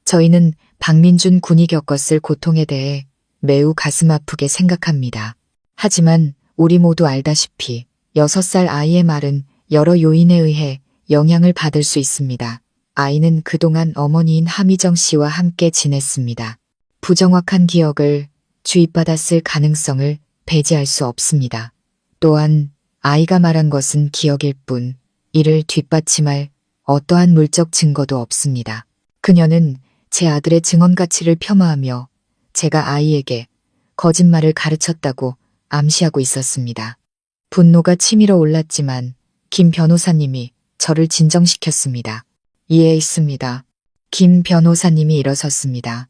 저희는 박민준 군이 겪었을 고통에 대해 매우 가슴 아프게 생각합니다. 하지만 우리 모두 알다시피 6살 아이의 말은 여러 요인에 의해 영향을 받을 수 있습니다. 아이는 그동안 어머니인 하미정 씨와 함께 지냈습니다. 부정확한 기억을 주입받았을 가능성을 배제할 수 없습니다. 또한 아이가 말한 것은 기억일 뿐 이를 뒷받침할 어떠한 물적 증거도 없습니다. 그녀는 제 아들의 증언 가치를 폄하하며 제가 아이에게 거짓말을 가르쳤다고 암시하고 있었습니다. 분노가 치밀어 올랐지만 김 변호사님이 저를 진정시켰습니다. 이해했습니다. 김 변호사님이 일어섰습니다.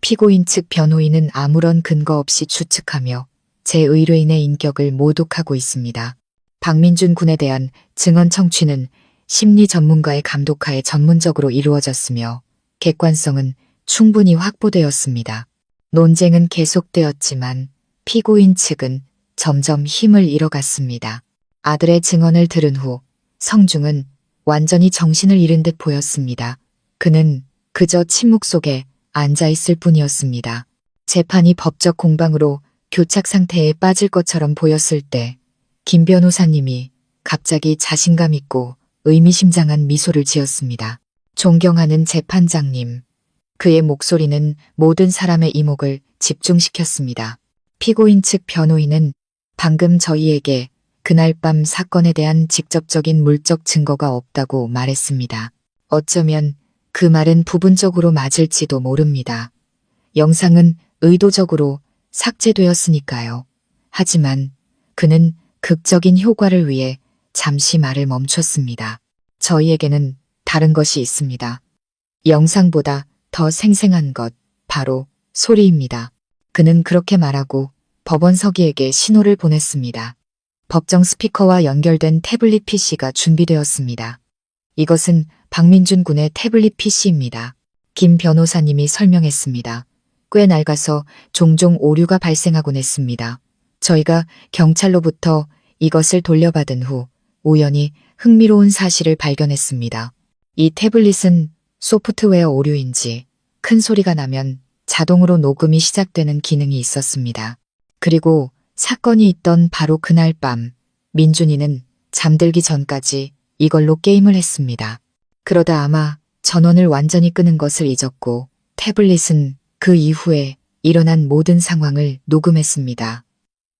피고인 측 변호인은 아무런 근거 없이 추측하며 제 의뢰인의 인격을 모독하고 있습니다. 박민준 군에 대한 증언 청취는 심리 전문가의 감독하에 전문적으로 이루어졌으며 객관성은 충분히 확보되었습니다. 논쟁은 계속되었지만 피고인 측은 점점 힘을 잃어갔습니다. 아들의 증언을 들은 후 성중은 완전히 정신을 잃은 듯 보였습니다. 그는 그저 침묵 속에 앉아있을 뿐이었습니다. 재판이 법적 공방으로 교착 상태에 빠질 것처럼 보였을 때 김 변호사님이 갑자기 자신감 있고 의미심장한 미소를 지었습니다. 존경하는 재판장님. 그의 목소리는 모든 사람의 이목을 집중시켰습니다. 피고인 측 변호인은 방금 저희에게 그날 밤 사건에 대한 직접적인 물적 증거가 없다고 말했습니다. 어쩌면 그 말은 부분적으로 맞을지도 모릅니다. 영상은 의도적으로 삭제되었으니까요. 하지만 그는 극적인 효과를 위해 잠시 말을 멈췄습니다. 저희에게는 다른 것이 있습니다. 영상보다 더 생생한 것, 바로 소리입니다. 그는 그렇게 말하고 법원 서기에게 신호를 보냈습니다. 법정 스피커와 연결된 태블릿 PC가 준비되었습니다. 이것은 박민준 군의 태블릿 PC입니다. 김 변호사님이 설명했습니다. 꽤 낡아서 종종 오류가 발생하곤 했습니다. 저희가 경찰로부터 이것을 돌려받은 후 우연히 흥미로운 사실을 발견했습니다. 이 태블릿은 소프트웨어 오류인지 큰 소리가 나면 자동으로 녹음이 시작되는 기능이 있었습니다. 그리고 사건이 있던 바로 그날 밤 민준이는 잠들기 전까지 이걸로 게임을 했습니다. 그러다 아마 전원을 완전히 끄는 것을 잊었고 태블릿은 그 이후에 일어난 모든 상황을 녹음했습니다.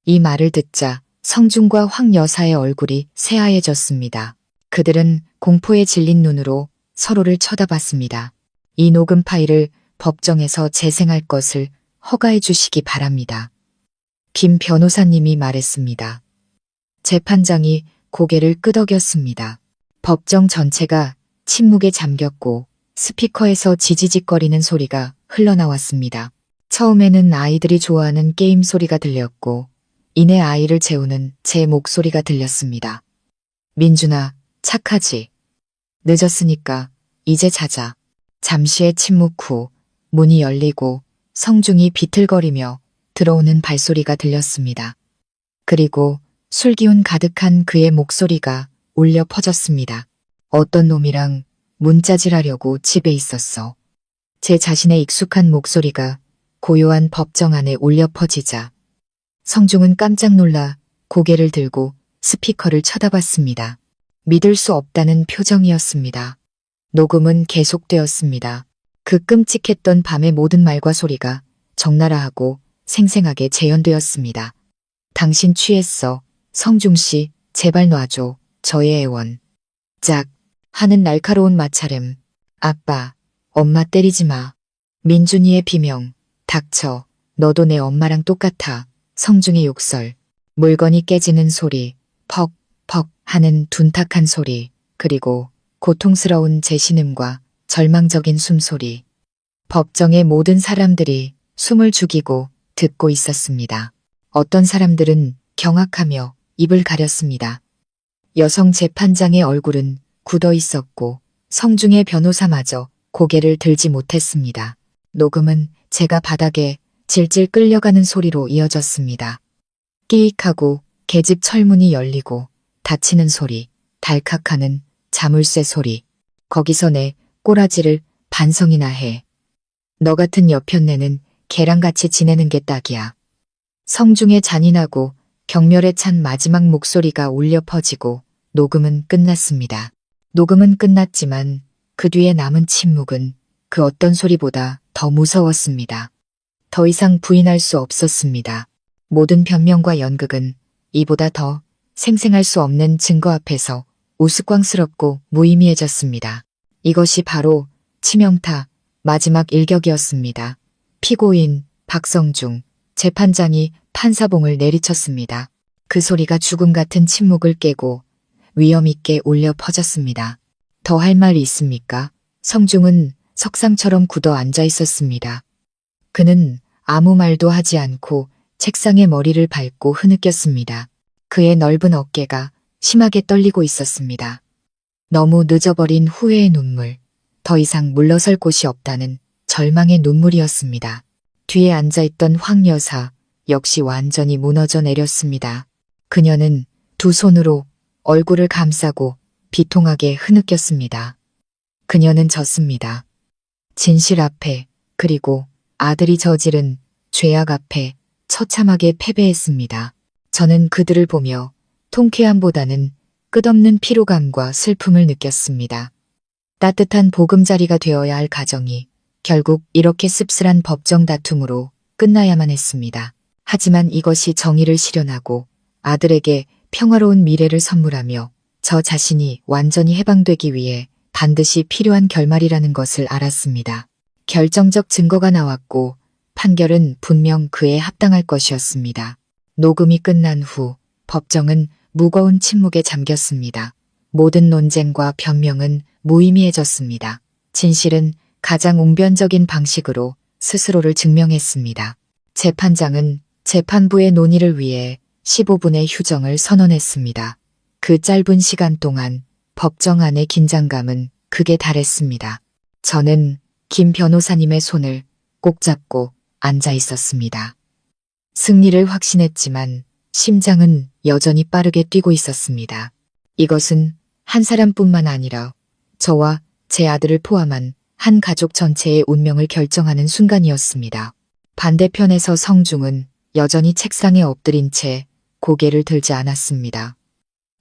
이 말을 듣자 성중과 황 여사의 얼굴이 새하얘졌습니다. 그들은 공포에 질린 눈으로 서로를 쳐다봤습니다. 이 녹음 파일을 법정에서 재생할 것을 허가해 주시기 바랍니다. 김 변호사님이 말했습니다. 재판장이 고개를 끄덕였습니다. 법정 전체가 침묵에 잠겼고 스피커에서 지지직거리는 소리가 흘러나왔습니다. 처음에는 아이들이 좋아하는 게임 소리가 들렸고 이내 아이를 재우는 제 목소리가 들렸습니다. 민준아, 착하지? 늦었으니까 이제 자자. 잠시의 침묵 후 문이 열리고 성중이 비틀거리며 들어오는 발소리가 들렸습니다. 그리고 술기운 가득한 그의 목소리가 울려 퍼졌습니다. 어떤 놈이랑 문자질하려고 집에 있었어. 제 자신의 익숙한 목소리가 고요한 법정 안에 울려 퍼지자 성중은 깜짝 놀라 고개를 들고 스피커를 쳐다봤습니다. 믿을 수 없다는 표정이었습니다. 녹음은 계속되었습니다. 그 끔찍했던 밤의 모든 말과 소리가 적나라하고 생생하게 재현되었습니다. 당신 취했어. 성중씨, 제발 놔줘. 저의 애원. 짝 하는 날카로운 마찰음. 아빠, 엄마 때리지 마. 민준이의 비명. 닥쳐. 너도 내 엄마랑 똑같아. 성중의 욕설. 물건이 깨지는 소리. 퍽, 퍽 하는 둔탁한 소리. 그리고 고통스러운 제 신음과 절망적인 숨소리. 법정의 모든 사람들이 숨을 죽이고 듣고 있었습니다. 어떤 사람들은 경악하며 입을 가렸습니다. 여성 재판장의 얼굴은 굳어 있었고 성중의 변호사마저 고개를 들지 못했습니다. 녹음은 제가 바닥에 질질 끌려가는 소리로 이어졌습니다. 끼익하고 계집 철문이 열리고 닫히는 소리, 달칵하는 자물쇠 소리. 거기서 내 꼬라지를 반성이나 해. 너 같은 여편네는 개랑같이 지내는 게 딱이야. 성중의 잔인하고 경멸에 찬 마지막 목소리가 울려 퍼지고 녹음은 끝났습니다. 녹음은 끝났지만 그 뒤에 남은 침묵은 그 어떤 소리보다 더 무서웠습니다. 더 이상 부인할 수 없었습니다. 모든 변명과 연극은 이보다 더 생생할 수 없는 증거 앞에서 우스꽝스럽고 무의미해졌습니다. 이것이 바로 치명타 마지막 일격이었습니다. 피고인 박성중 재판장이 판사봉을 내리쳤습니다. 그 소리가 죽음 같은 침묵을 깨고 위험 있게 울려 퍼졌습니다. 더 할 말이 있습니까? 성중은 석상처럼 굳어 앉아 있었습니다. 그는 아무 말도 하지 않고 책상에 머리를 밟고 흐느꼈습니다. 그의 넓은 어깨가 심하게 떨리고 있었습니다. 너무 늦어버린 후회의 눈물, 더 이상 물러설 곳이 없다는 절망의 눈물이었습니다. 뒤에 앉아있던 황 여사 역시 완전히 무너져 내렸습니다. 그녀는 두 손으로 얼굴을 감싸고 비통하게 흐느꼈습니다. 그녀는 졌습니다. 진실 앞에 그리고 아들이 저지른 죄악 앞에 처참하게 패배했습니다. 저는 그들을 보며 통쾌함보다는 끝없는 피로감과 슬픔을 느꼈습니다. 따뜻한 보금자리가 되어야 할 가정이 결국 이렇게 씁쓸한 법정 다툼으로 끝나야만 했습니다. 하지만 이것이 정의를 실현하고 아들에게 평화로운 미래를 선물하며 저 자신이 완전히 해방되기 위해 반드시 필요한 결말이라는 것을 알았습니다. 결정적 증거가 나왔고 판결은 분명 그에 합당할 것이었습니다. 녹음이 끝난 후 법정은 무거운 침묵에 잠겼습니다. 모든 논쟁과 변명은 무의미해졌습니다. 진실은 가장 웅변적인 방식으로 스스로를 증명했습니다. 재판장은 재판부의 논의를 위해 15분의 휴정을 선언했습니다. 그 짧은 시간 동안 법정 안의 긴장감은 극에 달했습니다. 저는 김 변호사님의 손을 꼭 잡고 앉아 있었습니다. 승리를 확신했지만 심장은 여전히 빠르게 뛰고 있었습니다. 이것은 한 사람뿐만 아니라 저와 제 아들을 포함한 한 가족 전체의 운명을 결정하는 순간이었습니다. 반대편에서 성중은 여전히 책상에 엎드린 채 고개를 들지 않았습니다.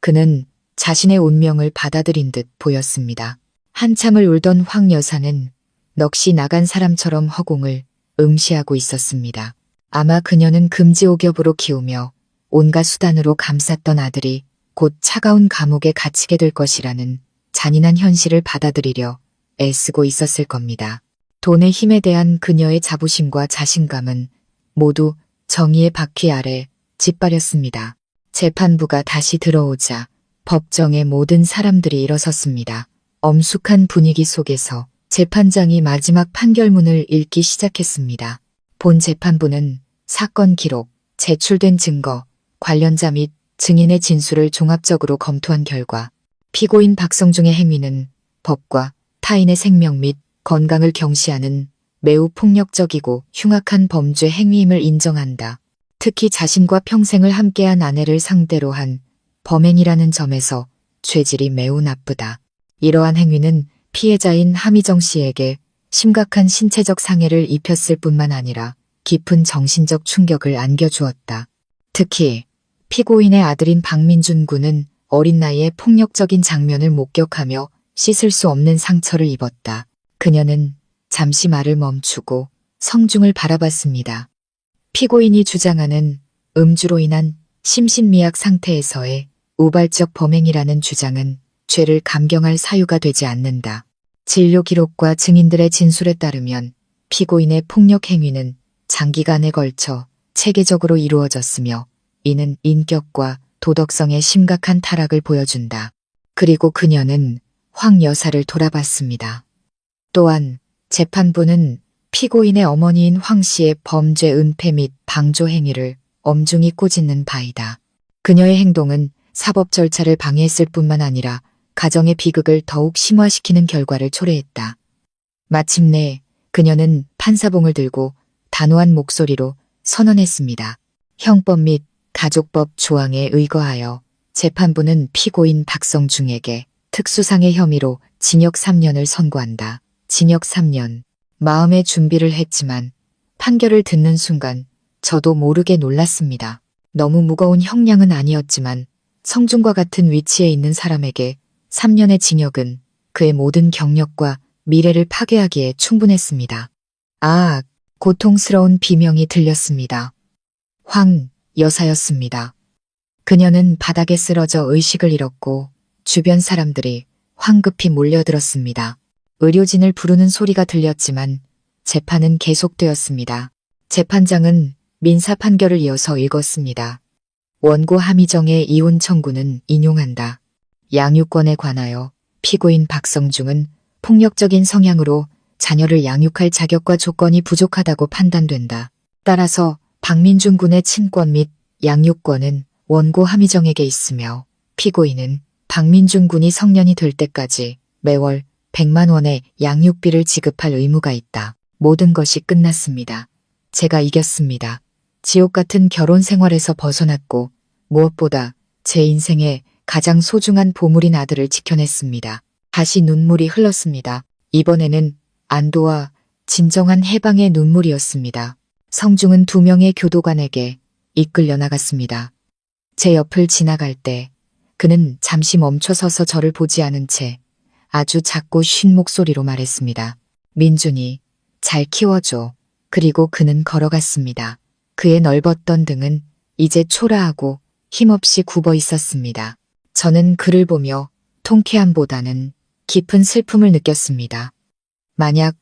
그는 자신의 운명을 받아들인 듯 보였습니다. 한참을 울던 황 여사는 넋이 나간 사람처럼 허공을 응시하고 있었습니다. 아마 그녀는 금지옥엽으로 키우며 온갖 수단으로 감쌌던 아들이 곧 차가운 감옥에 갇히게 될 것이라는 잔인한 현실을 받아들이려 애쓰고 있었을 겁니다. 돈의 힘에 대한 그녀의 자부심과 자신감은 모두 정의의 바퀴 아래 짓밟렸습니다. 재판부가 다시 들어오자 법정의 모든 사람들이 일어섰습니다. 엄숙한 분위기 속에서 재판장이 마지막 판결문을 읽기 시작했습니다. 본 재판부는 사건 기록, 제출된 증거, 관련자 및 증인의 진술을 종합적으로 검토한 결과 피고인 박성중의 행위는 법과 타인의 생명 및 건강을 경시하는 매우 폭력적이고 흉악한 범죄 행위임을 인정한다. 특히 자신과 평생을 함께한 아내를 상대로 한 범행이라는 점에서 죄질이 매우 나쁘다. 이러한 행위는 피해자인 함희정 씨에게 심각한 신체적 상해를 입혔을 뿐만 아니라 깊은 정신적 충격을 안겨주었다. 특히 피고인의 아들인 박민준 군은 어린 나이에 폭력적인 장면을 목격하며 씻을 수 없는 상처를 입었다. 그녀는 잠시 말을 멈추고 성중을 바라봤습니다. 피고인이 주장하는 음주로 인한 심신미약 상태에서의 우발적 범행이라는 주장은 죄를 감경할 사유가 되지 않는다. 진료 기록과 증인들의 진술에 따르면 피고인의 폭력 행위는 장기간에 걸쳐 체계적으로 이루어졌으며 이는 인격과 도덕성의 심각한 타락을 보여준다. 그리고 그녀는 황 여사를 돌아봤습니다. 또한 재판부는 피고인의 어머니인 황 씨의 범죄 은폐 및 방조 행위를 엄중히 꼬집는 바이다. 그녀의 행동은 사법 절차를 방해했을 뿐만 아니라 가정의 비극을 더욱 심화시키는 결과를 초래했다. 마침내 그녀는 판사봉을 들고 단호한 목소리로 선언했습니다. 형법 및 가족법 조항에 의거하여 재판부는 피고인 박성중에게 특수상해 혐의로 징역 3년을 선고한다. 징역 3년. 마음의 준비를 했지만 판결을 듣는 순간 저도 모르게 놀랐습니다. 너무 무거운 형량은 아니었지만 성중과 같은 위치에 있는 사람에게 3년의 징역은 그의 모든 경력과 미래를 파괴하기에 충분했습니다. 아, 고통스러운 비명이 들렸습니다. 황 여사였습니다. 그녀는 바닥에 쓰러져 의식을 잃었고 주변 사람들이 황급히 몰려들었습니다. 의료진을 부르는 소리가 들렸지만 재판은 계속되었습니다. 재판장은 민사 판결을 이어서 읽었습니다. 원고 함희정의 이혼 청구는 인용한다. 양육권에 관하여 피고인 박성중은 폭력적인 성향으로 자녀를 양육할 자격과 조건이 부족하다고 판단된다. 따라서 박민준 군의 친권 및 양육권은 원고 함희정에게 있으며 피고인은 박민준 군이 성년이 될 때까지 매월 100만 원의 양육비를 지급할 의무가 있다. 모든 것이 끝났습니다. 제가 이겼습니다. 지옥 같은 결혼 생활에서 벗어났고 무엇보다 제 인생의 가장 소중한 보물인 아들을 지켜냈습니다. 다시 눈물이 흘렀습니다. 이번에는 안도와 진정한 해방의 눈물이었습니다. 성중은 2명의 교도관에게 이끌려 나갔습니다. 제 옆을 지나갈 때 그는 잠시 멈춰서서 저를 보지 않은 채 아주 작고 쉰 목소리로 말했습니다. 민준이 잘 키워줘. 그리고 그는 걸어갔습니다. 그의 넓었던 등은 이제 초라하고 힘없이 굽어 있었습니다. 저는 그를 보며 통쾌함보다는 깊은 슬픔을 느꼈습니다. 만약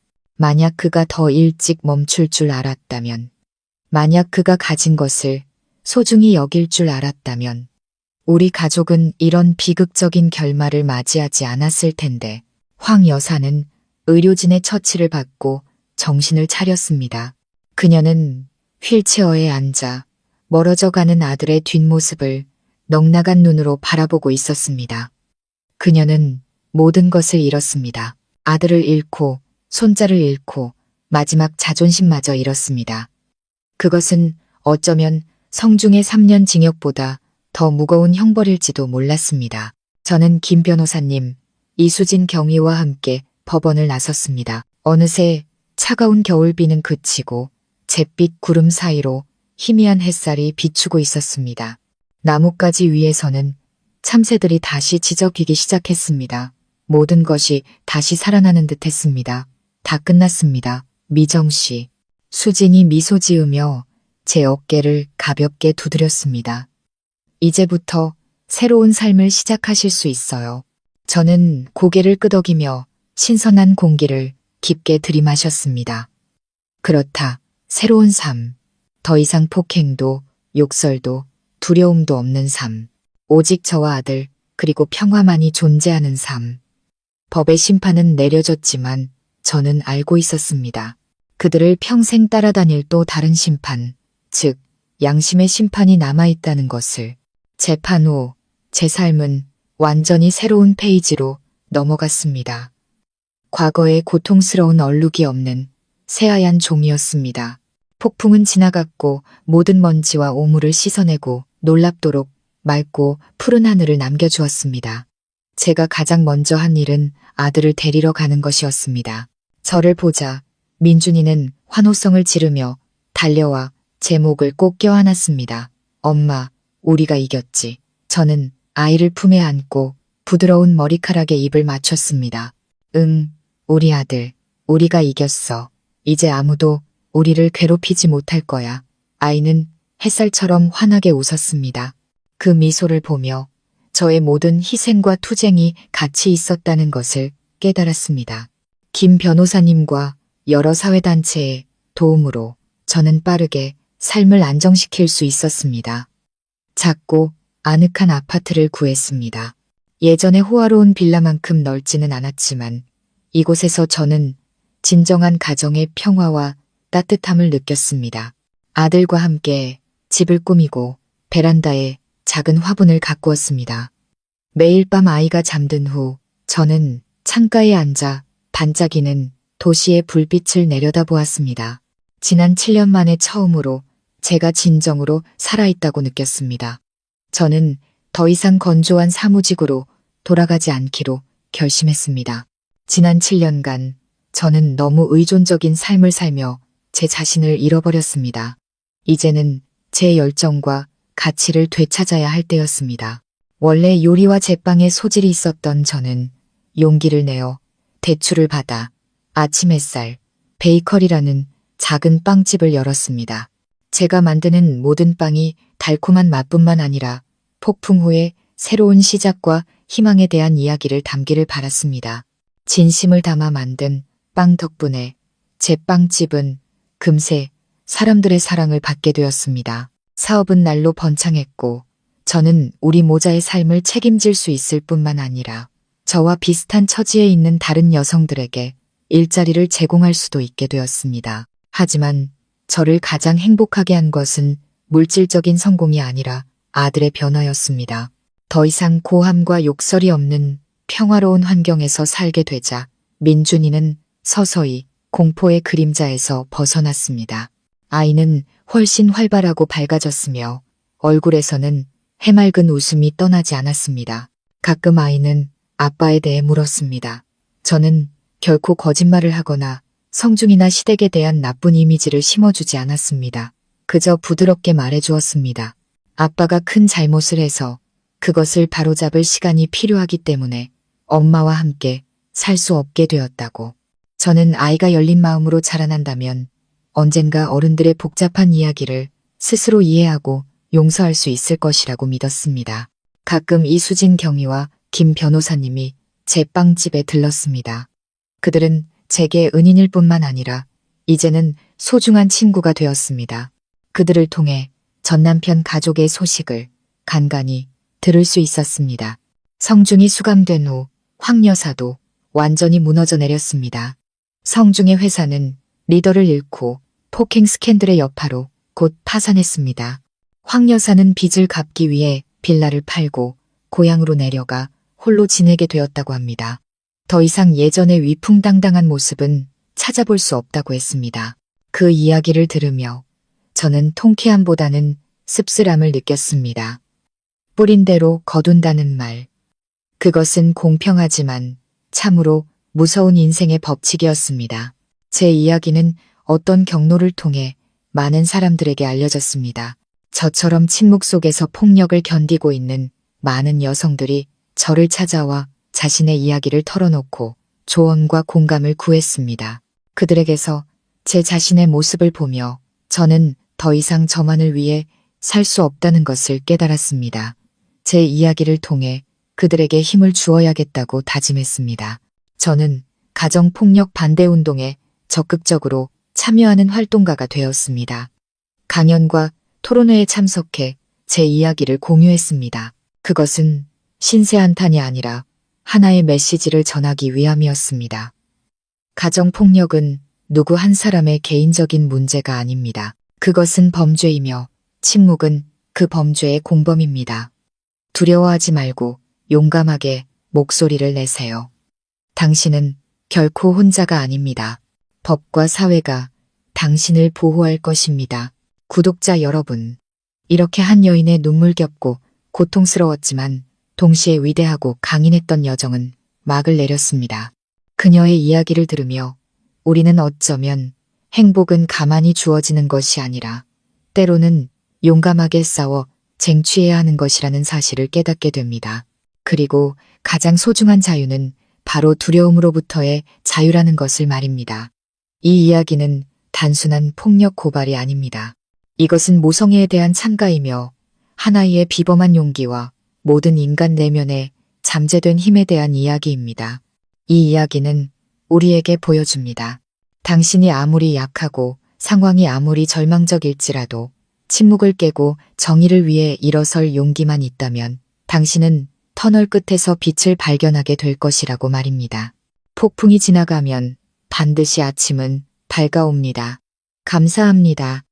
그가 더 일찍 멈출 줄 알았다면, 만약 그가 가진 것을 소중히 여길 줄 알았다면, 우리 가족은 이런 비극적인 결말을 맞이하지 않았을 텐데, 황 여사는 의료진의 처치를 받고 정신을 차렸습니다. 그녀는 휠체어에 앉아 멀어져 가는 아들의 뒷모습을 넉나간 눈으로 바라보고 있었습니다. 그녀는 모든 것을 잃었습니다. 아들을 잃고 손자를 잃고 마지막 자존심마저 잃었습니다. 그것은 어쩌면 성중의 3년 징역보다 더 무거운 형벌일지도 몰랐습니다. 저는 김 변호사님, 이수진 경위와 함께 법원을 나섰습니다. 어느새 차가운 겨울비는 그치고 잿빛 구름 사이로 희미한 햇살이 비추고 있었습니다. 나뭇가지 위에서는 참새들이 다시 지저귀기 시작했습니다. 모든 것이 다시 살아나는 듯 했습니다. 다 끝났습니다. 미정 씨. 수진이 미소 지으며 제 어깨를 가볍게 두드렸습니다. 이제부터 새로운 삶을 시작하실 수 있어요. 저는 고개를 끄덕이며 신선한 공기를 깊게 들이마셨습니다. 그렇다. 새로운 삶. 더 이상 폭행도, 욕설도, 두려움도 없는 삶. 오직 저와 아들, 그리고 평화만이 존재하는 삶. 법의 심판은 내려졌지만 저는 알고 있었습니다. 그들을 평생 따라다닐 또 다른 심판, 즉 양심의 심판이 남아있다는 것을. 재판 후 제 삶은 완전히 새로운 페이지로 넘어갔습니다. 과거의 고통스러운 얼룩이 없는 새하얀 종이었습니다. 폭풍은 지나갔고 모든 먼지와 오물을 씻어내고 놀랍도록 맑고 푸른 하늘을 남겨주었습니다. 제가 가장 먼저 한 일은 아들을 데리러 가는 것이었습니다. 저를 보자 민준이는 환호성을 지르며 달려와 제 목을 꼭 껴안았습니다. 엄마, 우리가 이겼지. 저는 아이를 품에 안고 부드러운 머리카락에 입을 맞췄습니다. 응, 우리 아들, 우리가 이겼어. 이제 아무도 우리를 괴롭히지 못할 거야. 아이는 햇살처럼 환하게 웃었습니다. 그 미소를 보며 저의 모든 희생과 투쟁이 같이 있었다는 것을 깨달았습니다. 김 변호사님과 여러 사회단체의 도움으로 저는 빠르게 삶을 안정시킬 수 있었습니다. 작고 아늑한 아파트를 구했습니다. 예전의 호화로운 빌라만큼 넓지는 않았지만 이곳에서 저는 진정한 가정의 평화와 따뜻함을 느꼈습니다. 아들과 함께 집을 꾸미고 베란다에 작은 화분을 가꾸었습니다. 매일 밤 아이가 잠든 후 저는 창가에 앉아 반짝이는 도시의 불빛을 내려다보았습니다. 지난 7년 만에 처음으로 제가 진정으로 살아있다고 느꼈습니다. 저는 더 이상 건조한 사무직으로 돌아가지 않기로 결심했습니다. 지난 7년간 저는 너무 의존적인 삶을 살며 제 자신을 잃어버렸습니다. 이제는 제 열정과 가치를 되찾아야 할 때였습니다. 원래 요리와 제빵에 소질이 있었던 저는 용기를 내어 대출을 받아 아침 햇살 베이커리라는 작은 빵집을 열었습니다. 제가 만드는 모든 빵이 달콤한 맛뿐만 아니라 폭풍 후의 새로운 시작과 희망에 대한 이야기를 담기를 바랐습니다. 진심을 담아 만든 빵 덕분에 제 빵집은 금세 사람들의 사랑을 받게 되었습니다. 사업은 날로 번창했고 저는 우리 모자의 삶을 책임질 수 있을 뿐만 아니라 저와 비슷한 처지에 있는 다른 여성들에게 일자리를 제공할 수도 있게 되었습니다. 하지만 저를 가장 행복하게 한 것은 물질적인 성공이 아니라 아들의 변화였습니다. 더 이상 고함과 욕설이 없는 평화로운 환경에서 살게 되자 민준이는 서서히 공포의 그림자에서 벗어났습니다. 아이는 훨씬 활발하고 밝아졌으며 얼굴에서는 해맑은 웃음이 떠나지 않았습니다. 가끔 아이는 아빠에 대해 물었습니다. 저는 결코 거짓말을 하거나 성중이나 시댁에 대한 나쁜 이미지를 심어주지 않았습니다. 그저 부드럽게 말해주었습니다. 아빠가 큰 잘못을 해서 그것을 바로잡을 시간이 필요하기 때문에 엄마와 함께 살 수 없게 되었다고. 저는 아이가 열린 마음으로 자라난다면 언젠가 어른들의 복잡한 이야기를 스스로 이해하고 용서할 수 있을 것이라고 믿었습니다. 가끔 이수진 경위와 김 변호사님이 제 빵집에 들렀습니다. 그들은 제게 은인일 뿐만 아니라 이제는 소중한 친구가 되었습니다. 그들을 통해 전 남편 가족의 소식을 간간히 들을 수 있었습니다. 성중이 수감된 후 황 여사도 완전히 무너져 내렸습니다. 성중의 회사는 리더를 잃고 폭행 스캔들의 여파로 곧 파산했습니다. 황 여사는 빚을 갚기 위해 빌라를 팔고 고향으로 내려가 홀로 지내게 되었다고 합니다. 더 이상 예전의 위풍당당한 모습은 찾아볼 수 없다고 했습니다. 그 이야기를 들으며 저는 통쾌함보다는 씁쓸함을 느꼈습니다. 뿌린 대로 거둔다는 말. 그것은 공평하지만 참으로 무서운 인생의 법칙이었습니다. 제 이야기는 어떤 경로를 통해 많은 사람들에게 알려졌습니다. 저처럼 침묵 속에서 폭력을 견디고 있는 많은 여성들이 저를 찾아와 자신의 이야기를 털어놓고 조언과 공감을 구했습니다. 그들에게서 제 자신의 모습을 보며 저는 더 이상 저만을 위해 살 수 없다는 것을 깨달았습니다. 제 이야기를 통해 그들에게 힘을 주어야겠다고 다짐했습니다. 저는 가정폭력 반대운동에 적극적으로 참여하는 활동가가 되었습니다. 강연과 토론회에 참석해 제 이야기를 공유했습니다. 그것은 신세한탄이 아니라 하나의 메시지를 전하기 위함이었습니다. 가정폭력은 누구 한 사람의 개인적인 문제가 아닙니다. 그것은 범죄이며 침묵은 그 범죄의 공범입니다. 두려워하지 말고 용감하게 목소리를 내세요. 당신은 결코 혼자가 아닙니다. 법과 사회가 당신을 보호할 것입니다. 구독자 여러분, 이렇게 한 여인의 눈물겹고 고통스러웠지만 동시에 위대하고 강인했던 여정은 막을 내렸습니다. 그녀의 이야기를 들으며 우리는 어쩌면 행복은 가만히 주어지는 것이 아니라 때로는 용감하게 싸워 쟁취해야 하는 것이라는 사실을 깨닫게 됩니다. 그리고 가장 소중한 자유는 바로 두려움으로부터의 자유라는 것을 말입니다. 이 이야기는 단순한 폭력 고발이 아닙니다. 이것은 모성애에 대한 찬가이며 하나의 비범한 용기와 모든 인간 내면의 잠재된 힘에 대한 이야기입니다. 이 이야기는 우리에게 보여줍니다. 당신이 아무리 약하고 상황이 아무리 절망적일지라도 침묵을 깨고 정의를 위해 일어설 용기만 있다면 당신은 터널 끝에서 빛을 발견하게 될 것이라고 말입니다. 폭풍이 지나가면 반드시 아침은 밝아옵니다. 감사합니다.